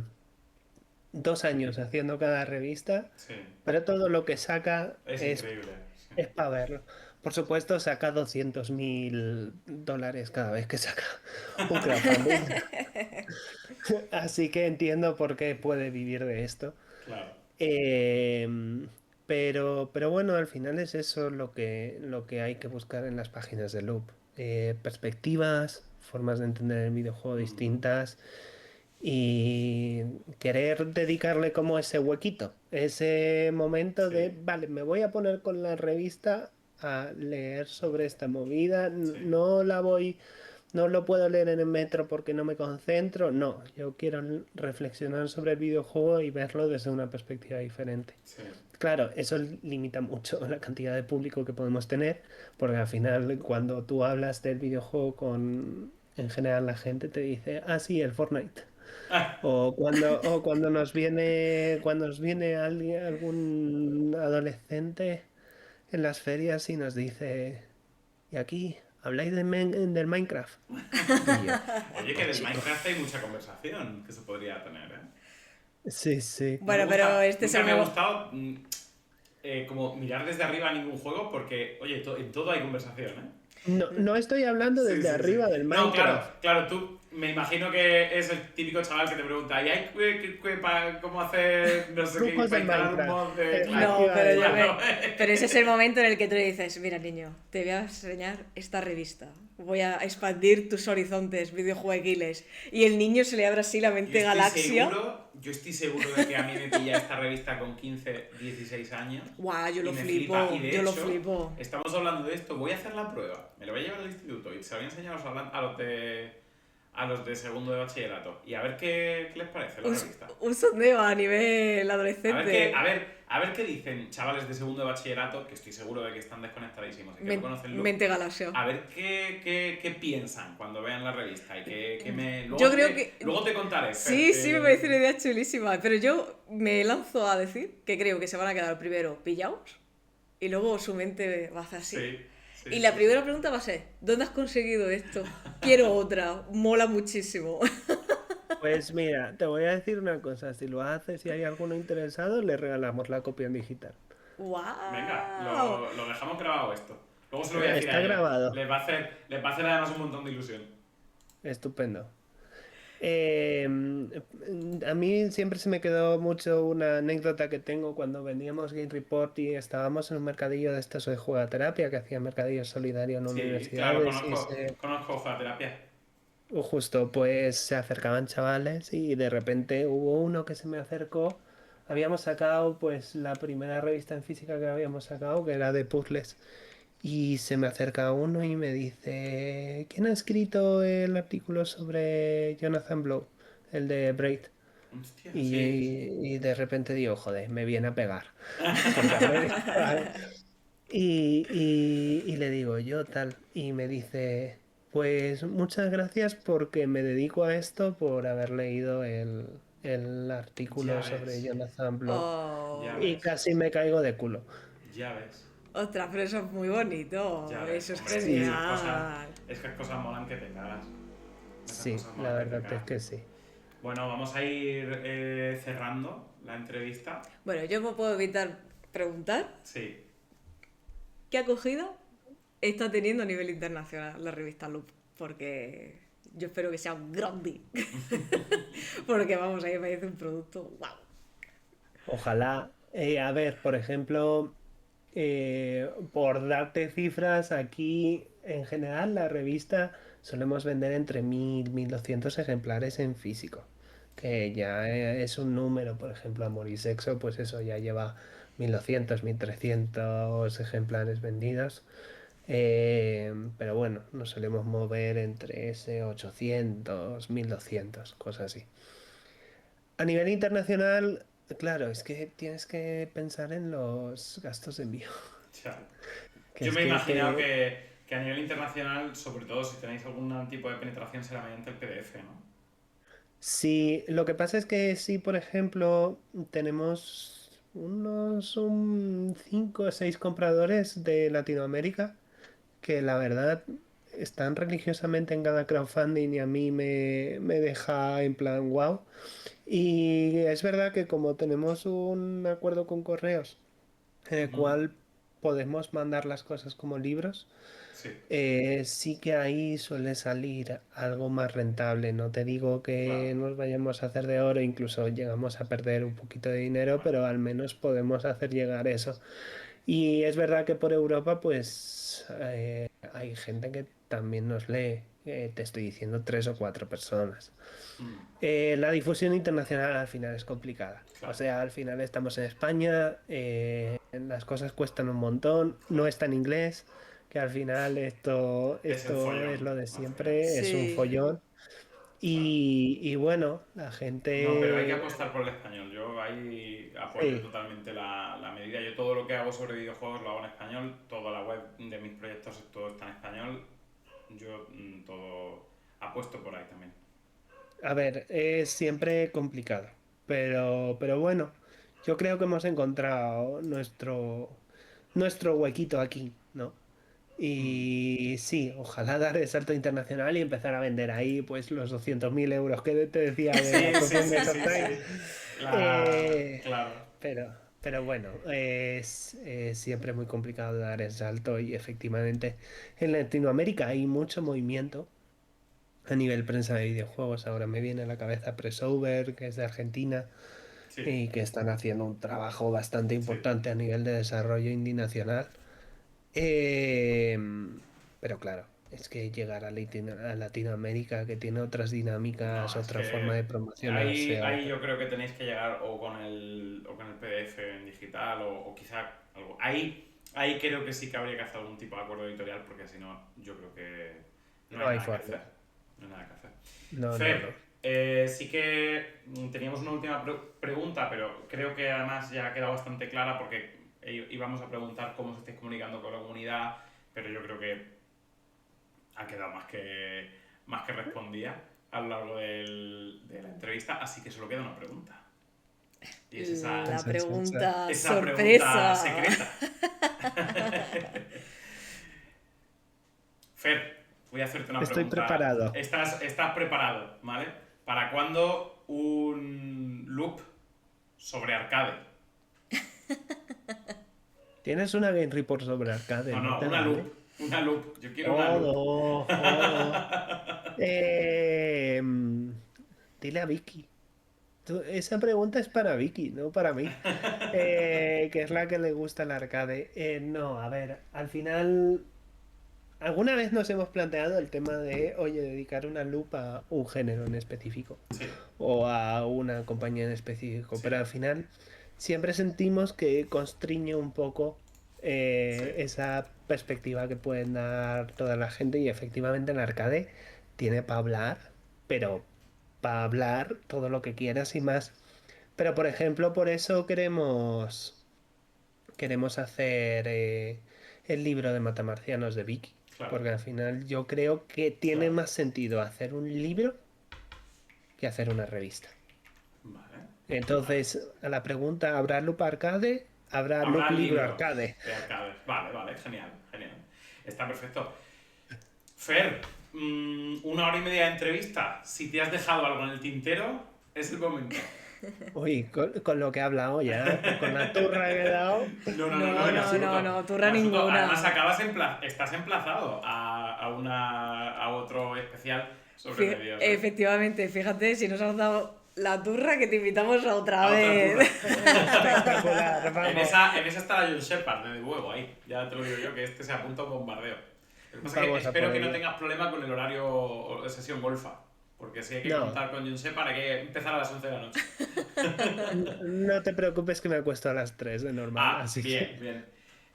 Speaker 4: 2 años haciendo cada revista,
Speaker 2: Sí,
Speaker 4: pero todo lo que saca
Speaker 2: es increíble. Sí.
Speaker 4: es para verlo. Por supuesto, saca $200.000 cada vez que saca un crowdfunding. Así que entiendo por qué puede vivir de esto.
Speaker 2: Claro.
Speaker 4: Em, pero bueno, al final es eso lo que hay que buscar en las páginas de Loop. Perspectivas, formas de entender el videojuego
Speaker 2: Mm,
Speaker 4: distintas y querer dedicarle como ese huequito, ese momento de,
Speaker 2: sí,
Speaker 4: vale, me voy a poner con la revista a leer sobre esta movida,
Speaker 2: sí,
Speaker 4: no lo puedo leer en el metro porque no me concentro, no, yo quiero reflexionar sobre el videojuego y verlo desde una perspectiva diferente.
Speaker 2: sí.
Speaker 4: Claro, eso limita mucho la cantidad de público que podemos tener, porque al final cuando tú hablas del videojuego en general la gente te dice, ah, sí, el Fortnite.
Speaker 2: Ah,
Speaker 4: Cuando nos viene alguien, algún adolescente en las ferias y nos dice, y aquí, ¿habláis del Minecraft? Y yo,
Speaker 2: oye, que
Speaker 4: pues
Speaker 2: del
Speaker 4: chico,
Speaker 2: Minecraft hay mucha conversación que se podría tener, ¿eh?
Speaker 4: sí, sí.
Speaker 2: No me
Speaker 3: Bueno, pero
Speaker 2: gusta,
Speaker 3: este es
Speaker 2: nunca
Speaker 3: el
Speaker 2: me ha
Speaker 3: momento.
Speaker 2: gustado como mirar desde arriba ningún juego porque, oye, en todo hay conversación, ¿eh?
Speaker 4: No, no estoy hablando
Speaker 2: Sí,
Speaker 4: desde
Speaker 2: sí, sí.
Speaker 4: arriba del
Speaker 2: No, claro,
Speaker 4: Minecraft.
Speaker 2: claro, tú me imagino que es el típico chaval que te pregunta, ¿y hay cómo hacer no sé qué
Speaker 4: Trucos
Speaker 2: para
Speaker 4: del
Speaker 2: instalar un
Speaker 4: Minecraft,
Speaker 2: mod de... Claro,
Speaker 3: No,
Speaker 4: efectivamente.
Speaker 2: claro.
Speaker 3: pero ese es el momento en el que tú le dices, mira niño, te voy a enseñar esta revista. Voy a expandir tus horizontes videojueguiles. Y el niño se le abre así la mente galaxia.
Speaker 2: Yo estoy seguro de que a mí me pilla esta revista con 15 16 años
Speaker 3: Guau, yo
Speaker 2: y
Speaker 3: lo
Speaker 2: me flipa. Y
Speaker 3: flipo,
Speaker 2: de
Speaker 3: yo lo
Speaker 2: hecho,
Speaker 3: flipo.
Speaker 2: estamos hablando de esto, voy a hacer la prueba, me lo voy a llevar al instituto y se lo voy a enseñar a los de segundo de bachillerato. Y a ver qué les parece la
Speaker 3: Un,
Speaker 2: revista.
Speaker 3: un sondeo a nivel adolescente.
Speaker 2: A ver qué dicen chavales de segundo de bachillerato, que estoy seguro de que están desconectadísimos y que no conocen Loop.
Speaker 3: Mente galaxia.
Speaker 2: A ver qué piensan cuando vean la revista y que me...
Speaker 3: Yo creo que.
Speaker 2: Luego te contaré, Fer,
Speaker 3: Sí, sí, me parece una idea chulísima. Pero yo me lanzo a decir que creo que se van a quedar primero pillados y luego su mente va a hacer así.
Speaker 2: Sí, sí,
Speaker 3: Y
Speaker 2: sí,
Speaker 3: la primera
Speaker 2: sí.
Speaker 3: pregunta va a ser: ¿dónde has conseguido esto? Quiero otra. Mola muchísimo.
Speaker 4: Pues mira, te voy a decir una cosa, si lo haces y hay alguno interesado, le regalamos la copia en digital.
Speaker 2: Venga,
Speaker 3: ¡Wow!
Speaker 2: lo dejamos grabado esto. Luego se lo voy a decir
Speaker 4: Está
Speaker 2: a ellos.
Speaker 4: grabado,
Speaker 2: Les va a hacer además un montón de ilusión.
Speaker 4: estupendo. Eh, a mí siempre se me quedó mucho una anécdota que tengo cuando vendíamos Game Report y estábamos en un mercadillo de estos de jugaterapia que hacía mercadillo solidario en
Speaker 2: Sí, claro,
Speaker 4: universidades y
Speaker 2: conozco terapia.
Speaker 4: justo pues se acercaban chavales y de repente hubo uno que se me acercó. Habíamos sacado pues la primera revista en física que habíamos sacado que era de puzzles. Y se me acerca uno y me dice, ¿quién ha escrito el artículo sobre Jonathan Blow, el de Braid?
Speaker 2: Hostia,
Speaker 4: Y,
Speaker 2: sí, sí.
Speaker 4: y de repente digo, joder, me viene a pegar. Porque a ver, y le digo yo tal, y me dice, pues muchas gracias porque me dedico a esto por haber leído el artículo
Speaker 2: Ya
Speaker 4: sobre
Speaker 2: ves,
Speaker 4: Jonathan Blow.
Speaker 2: ya
Speaker 3: Oh.
Speaker 4: Y
Speaker 2: ves,
Speaker 4: casi me caigo de culo.
Speaker 2: ya ves,
Speaker 3: Ostras, pero eso es muy
Speaker 2: ya
Speaker 3: bonito.
Speaker 2: ves.
Speaker 3: Eso es
Speaker 2: Hombre,
Speaker 4: Sí,
Speaker 3: genial.
Speaker 2: esas cosas molan que te cagas. Esas
Speaker 4: sí,
Speaker 2: cosas
Speaker 4: la
Speaker 2: molan que te
Speaker 4: verdad es
Speaker 2: cagas.
Speaker 4: que sí.
Speaker 2: Bueno, vamos a ir cerrando la entrevista.
Speaker 3: Bueno, yo no puedo evitar preguntar
Speaker 2: Sí.
Speaker 3: qué acogida está teniendo a nivel internacional la revista Loop. Porque yo espero que sea un grande. Porque vamos, ahí me parece un producto. ¡Wow!
Speaker 4: Ojalá, a ver, por ejemplo, por darte cifras, aquí en general la revista solemos vender entre 1.000 1.200 ejemplares en físico. que ya es un número, por ejemplo, Amor y Sexo, pues eso ya lleva 1200, 1300 ejemplares vendidos. Pero bueno, nos solemos mover entre ese 800, 1200, cosas así. A nivel internacional, claro, es que tienes que pensar en los gastos de envío.
Speaker 2: Ya.
Speaker 4: Que
Speaker 2: Yo
Speaker 4: es
Speaker 2: me he
Speaker 4: que
Speaker 2: imaginado que a nivel internacional, sobre todo si tenéis algún tipo de penetración, será mediante el PDF, ¿no?
Speaker 4: Sí, lo que pasa es que si, por ejemplo, tenemos unos 5 o 6 compradores de Latinoamérica que la verdad están religiosamente en cada crowdfunding y a mí me deja en plan wow. Y es verdad que como tenemos un acuerdo con correos en el
Speaker 2: Ujú.
Speaker 4: cual podemos mandar las cosas como libros,
Speaker 2: Sí,
Speaker 4: sí que ahí suele salir algo más rentable. No te digo que
Speaker 2: claro.
Speaker 4: nos vayamos a hacer de oro, incluso llegamos a perder un poquito de dinero,
Speaker 2: Bueno,
Speaker 4: pero al menos podemos hacer llegar eso. Y es verdad que por Europa, pues hay gente que también nos lee. Te estoy diciendo 3 o 4 personas.
Speaker 2: mm,
Speaker 4: La difusión internacional al final es complicada. O
Speaker 2: claro,
Speaker 4: sea, al final estamos en España, las cosas cuestan un montón, no
Speaker 2: claro.
Speaker 4: está en inglés, que al final esto,
Speaker 2: Es el
Speaker 4: esto es
Speaker 2: follón,
Speaker 4: lo de
Speaker 2: al final.
Speaker 4: siempre, es un
Speaker 3: Sí.
Speaker 4: follón.
Speaker 2: Claro.
Speaker 4: Y bueno, la
Speaker 2: No, pero hay que
Speaker 4: gente...
Speaker 2: apostar por el español. Yo ahí apoyo
Speaker 4: Sí,
Speaker 2: totalmente la medida. Yo todo lo que hago sobre videojuegos lo hago en español. Toda la web de mis proyectos todo está en español. Yo todo apuesto por ahí también.
Speaker 4: a ver, es siempre complicado, pero bueno, yo creo que hemos encontrado nuestro huequito aquí, ¿no?
Speaker 2: Mm.
Speaker 4: Y sí, ojalá dar el salto internacional y empezar a vender ahí pues los 200.000 euros que te decía de la
Speaker 2: Sí, sí,
Speaker 4: propia
Speaker 2: sí,
Speaker 4: Mesa
Speaker 2: sí,
Speaker 4: Time.
Speaker 2: sí.
Speaker 4: Eh,
Speaker 2: Claro.
Speaker 4: pero bueno, es siempre muy complicado dar el salto y efectivamente en Latinoamérica hay mucho movimiento a nivel prensa de videojuegos. Ahora me viene a la cabeza Pressover, que es de Argentina
Speaker 2: Sí,
Speaker 4: y que están haciendo un trabajo bastante
Speaker 2: sí.
Speaker 4: importante a nivel de desarrollo indie nacional. Eh, pero claro, es que llegar a Latinoamérica, que tiene otras dinámicas,
Speaker 2: No, es
Speaker 4: otra forma de
Speaker 2: que
Speaker 4: promocionarse,
Speaker 2: ahí
Speaker 4: otra...
Speaker 2: yo creo que tenéis que llegar o con el PDF en digital o quizá algo. Ahí creo que sí que habría que hacer algún tipo de acuerdo editorial porque si no, yo creo que no
Speaker 4: No
Speaker 2: hay
Speaker 4: hay
Speaker 2: nada que
Speaker 4: forma.
Speaker 2: hacer. No hay nada que hacer.
Speaker 4: No, no, no.
Speaker 2: Fer, sí que teníamos una última pregunta, pero creo que además ya ha quedado bastante clara porque íbamos a preguntar cómo se estáis comunicando con la comunidad, pero yo creo que ha quedado más que respondida a lo largo de la entrevista, así que solo queda una pregunta. Y es esa,
Speaker 3: La
Speaker 4: Chan, chan, chan.
Speaker 3: pregunta
Speaker 2: esa pregunta
Speaker 3: sorpresa.
Speaker 2: secreta. Fer, voy a hacerte una
Speaker 4: Estoy
Speaker 2: pregunta.
Speaker 4: preparado.
Speaker 2: ¿Estás preparado, ¿vale? ¿Para cuándo un loop sobre arcade?
Speaker 4: Tienes una Game Report sobre arcade,
Speaker 2: No,
Speaker 4: no
Speaker 2: no,
Speaker 4: te
Speaker 2: una loop.
Speaker 4: vale.
Speaker 2: Una loop. Yo quiero una loop.
Speaker 4: Jodo, jodo. Eh, mm, Dile a Vicky. Esa pregunta es para Vicky, no para mí. Que es la que le gusta el arcade. No, a ver, al final, alguna vez nos hemos planteado el tema de, oye, dedicar una lupa a un género en específico
Speaker 2: Sí,
Speaker 4: o a una compañía en específico,
Speaker 2: sí,
Speaker 4: pero al final siempre sentimos que constriñe un poco
Speaker 2: sí.
Speaker 4: esa perspectiva que pueden dar toda la gente y efectivamente el arcade tiene para hablar, pero para hablar todo lo que quieras y más. Pero por ejemplo, por eso queremos hacer el libro de Matamarcianos de Vicky.
Speaker 2: Claro,
Speaker 4: Porque al final yo creo que tiene
Speaker 2: claro.
Speaker 4: más sentido hacer un libro que hacer una revista.
Speaker 2: Vale, vale.
Speaker 4: Entonces, a la pregunta, ¿habrá loop arcade? Habrá
Speaker 2: Habrá
Speaker 4: loop libro
Speaker 2: libros
Speaker 4: arcade.
Speaker 2: de arcades. Vale, vale, genial, genial. Está perfecto. Fer, 1 hora y media de entrevista. Si te has dejado algo en el tintero, es el momento.
Speaker 4: Uy, con lo que he hablado ya, con la turra que he dado.
Speaker 2: No, no, no, no,
Speaker 3: No,
Speaker 2: en
Speaker 3: no, no,
Speaker 2: absoluto.
Speaker 3: no,
Speaker 2: En
Speaker 3: turra
Speaker 2: absoluto. Además,
Speaker 3: ninguna.
Speaker 2: estás emplazado a otro especial sobre medios, ¿eh?
Speaker 3: Efectivamente, fíjate, si nos has dado la turra que te invitamos a otra
Speaker 2: A otra
Speaker 3: vez.
Speaker 2: turra.
Speaker 4: Espectacular,
Speaker 2: En
Speaker 4: vamos.
Speaker 2: esa estará John Shepard, de huevo, ahí. Ya te lo digo yo, que este se apunta a un bombardeo. Lo que pasa es que
Speaker 4: Vamos a por
Speaker 2: espero que no
Speaker 4: ello.
Speaker 2: tengas problema con el horario de sesión golfa, Porque sí hay que
Speaker 4: No.
Speaker 2: contar con Josep para que empezar a las 11 de la noche.
Speaker 4: No te preocupes que me acuesto a las 3 de normal, así
Speaker 2: bien,
Speaker 4: que
Speaker 2: bien.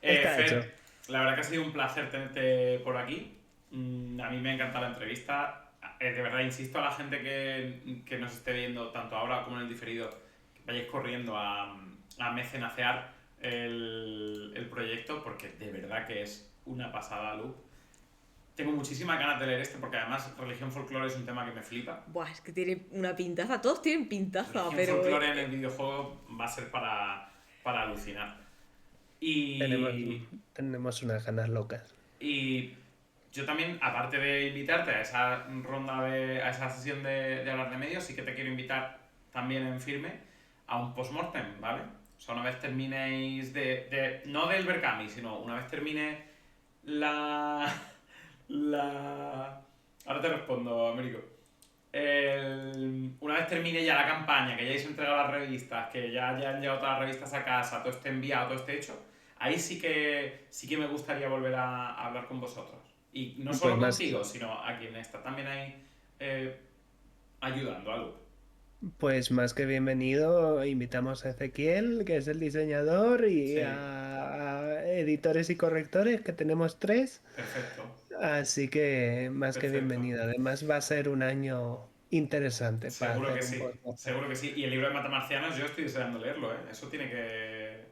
Speaker 4: está hecho.
Speaker 2: Fer, la verdad que ha sido un placer tenerte por aquí. A mí me ha encantado la entrevista. De verdad, insisto a la gente que nos esté viendo, tanto ahora como en el diferido, que vayáis corriendo a mecenacear el proyecto, porque de verdad que es una pasada, Loop. Tengo muchísimas ganas de leer porque además religión folclore es un tema que me flipa.
Speaker 3: Buah, es que tiene una pintaza, todos tienen pintaza,
Speaker 2: Religión
Speaker 3: pero...
Speaker 2: folclore en el videojuego va a ser para alucinar.
Speaker 4: Tenemos unas ganas locas.
Speaker 2: Y yo también, aparte de invitarte a esa ronda a esa sesión de hablar de medios, sí que te quiero invitar también en firme a un postmortem, ¿vale? O sea, una vez terminéis no del Berkami, sino una vez termine ahora te respondo, Américo. Una vez termine ya la campaña, que ya hayáis entregado las revistas, que ya hayan llegado todas las revistas a casa, todo esté enviado, todo esté hecho, ahí sí que me gustaría volver a hablar con vosotros. Y no solo
Speaker 4: Pues
Speaker 2: contigo, sino a quien está también ahí ayudando a Loop.
Speaker 4: Pues más que bienvenido, invitamos a Ezequiel, que es el diseñador, y
Speaker 2: Sí.
Speaker 4: a editores y correctores, que tenemos 3.
Speaker 2: Perfecto.
Speaker 4: Así que más que
Speaker 2: Perfecto.
Speaker 4: bienvenido. Además va a ser un año interesante para
Speaker 2: Seguro que
Speaker 4: hacer
Speaker 2: sí,
Speaker 4: un podcast.
Speaker 2: seguro que sí. Y el libro de Matamarcianos yo estoy deseando leerlo, ¿eh? Eso tiene que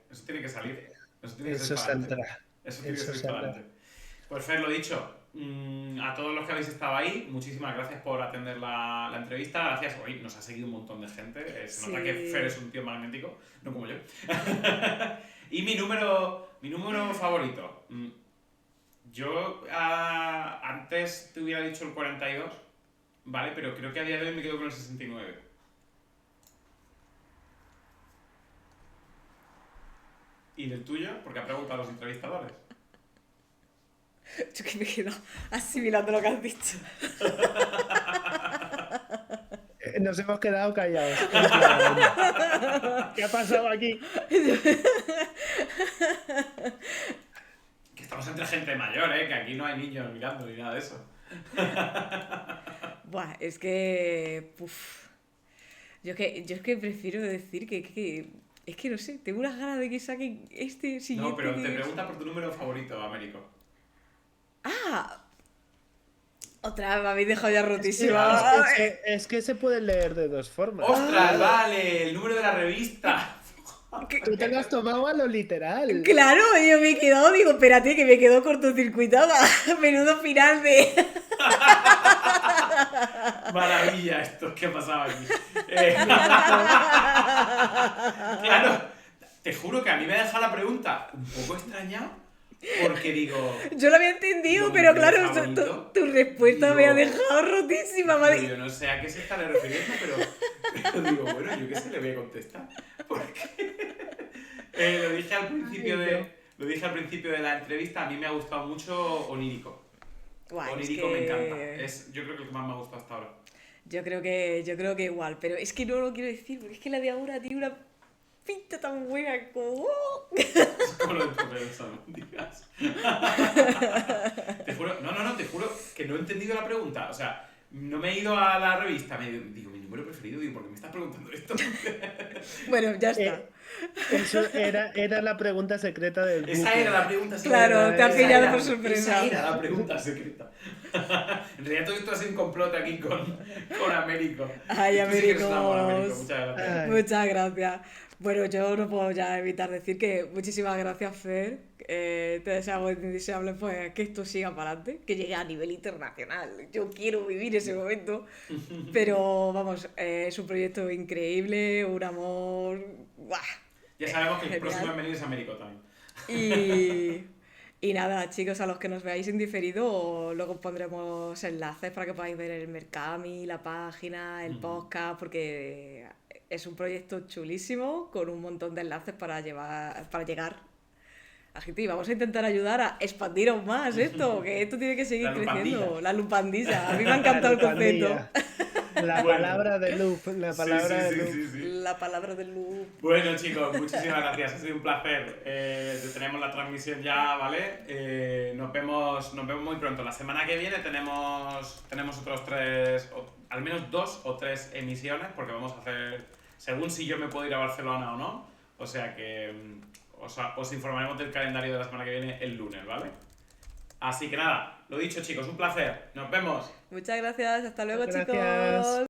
Speaker 2: salir. Eso tiene que
Speaker 4: Eso
Speaker 2: ser para adelante.
Speaker 4: saldrá.
Speaker 2: Eso tiene que
Speaker 4: Eso
Speaker 2: ser para
Speaker 4: saldrá.
Speaker 2: adelante. Pues Fer, lo dicho, a todos los que habéis estado ahí, muchísimas gracias por atender la entrevista. Gracias, hoy nos ha seguido un montón de gente. Se nota que Fer es un tío magnético, no como yo. Y mi número favorito. Yo antes te hubiera dicho el 42, ¿vale? Pero creo que a día de hoy me quedo con el 69. ¿Y del tuyo? Porque ha preguntado a los entrevistadores.
Speaker 3: Yo que me quedo asimilando lo que has dicho.
Speaker 4: Nos hemos quedado callados. ¿Qué ha pasado aquí?
Speaker 2: Que estamos entre gente mayor, que aquí no hay niños mirando ni nada de eso.
Speaker 3: Buah, es que... Yo es que prefiero decir que... Es que no sé, tengo unas ganas de que saquen este siguiente...
Speaker 2: No, pero te
Speaker 3: que es-
Speaker 2: pregunta por tu número favorito, Américo.
Speaker 3: ¡Ah! Otra vez me habéis dejado ya rotísima.
Speaker 4: Es que se puede leer de dos formas.
Speaker 2: ¡Ostras, vale! El número de la revista.
Speaker 4: Tú te lo has tomado a lo literal.
Speaker 3: Claro, yo me he quedado, digo, espérate, que me quedo cortocircuitada. Menudo final de...
Speaker 2: Maravilla esto que ha pasado aquí. Claro, te juro que a mí me ha dejado la pregunta un poco extrañado. Porque digo...
Speaker 3: Yo lo había entendido,
Speaker 2: ¿Lo
Speaker 3: pero
Speaker 2: número
Speaker 3: claro,
Speaker 2: favorito?
Speaker 3: tu respuesta me ha dejado rotísima. Madre.
Speaker 2: Yo no sé a qué se está refiriendo, pero digo, bueno, yo qué sé, le voy a contestar. Porque lo dije al principio de la entrevista, a mí me ha gustado mucho Onírico.
Speaker 3: Guay,
Speaker 2: Onírico me encanta. Yo creo que el que más me ha gustado hasta ahora.
Speaker 3: Yo creo que igual, pero es que no lo quiero decir, porque es que la de ahora tiene una pinta tan buena como...
Speaker 2: Es como lo del correo de albóndigas. Te juro, te juro que no he entendido la pregunta. O sea, no me he ido a la revista, digo, mi número preferido, digo, ¿por qué me estás preguntando esto?
Speaker 3: Bueno, ya está.
Speaker 4: Eso era la pregunta secreta del
Speaker 2: Esa
Speaker 4: bucle.
Speaker 2: era la pregunta
Speaker 3: Claro, te ha
Speaker 2: esa
Speaker 3: pillado
Speaker 2: era-
Speaker 3: por sorpresa.
Speaker 2: Esa era la pregunta secreta. En realidad todo esto ha sido un complot aquí con Américo.
Speaker 3: Ay,
Speaker 2: Tú sí que eres un amor,
Speaker 3: Américos.
Speaker 2: Américo. Muchas gracias.
Speaker 4: Ay.
Speaker 3: Muchas gracias. Bueno, yo no puedo ya evitar decir que muchísimas gracias, Fer. Te deseamos indeseable pues, que esto siga para adelante, que llegue a nivel internacional. Yo quiero vivir ese momento. Pero vamos, es un proyecto increíble, un amor. ¡Buah!
Speaker 2: Ya sabemos que el
Speaker 3: Genial.
Speaker 2: próximo en venir es Américo también.
Speaker 3: Y nada, chicos, a los que nos veáis en diferido, luego pondremos enlaces para que podáis ver el Mercami, la página, el podcast, porque es un proyecto chulísimo con un montón de enlaces para llegar a gente. Y vamos a intentar ayudar a expandir aún más esto, que esto tiene que seguir
Speaker 2: La
Speaker 3: creciendo.
Speaker 2: lupandilla.
Speaker 3: La lupandilla. A mí me ha encantado el concepto.
Speaker 4: La
Speaker 2: Bueno.
Speaker 4: palabra de loop. La palabra de loop.
Speaker 2: Sí.
Speaker 3: La palabra del loop.
Speaker 2: Bueno, chicos, muchísimas gracias. Ha sido un placer. Tenemos la transmisión ya, ¿vale? Nos vemos muy pronto. La semana que viene tenemos otros 3 al menos 2 o 3 emisiones, porque vamos a hacer, según si yo me puedo ir a Barcelona o no, o sea que os informaremos del calendario de la semana que viene el lunes, ¿vale? Así que nada, lo dicho chicos, un placer, nos vemos.
Speaker 3: Muchas gracias, hasta luego
Speaker 4: Gracias.
Speaker 3: chicos.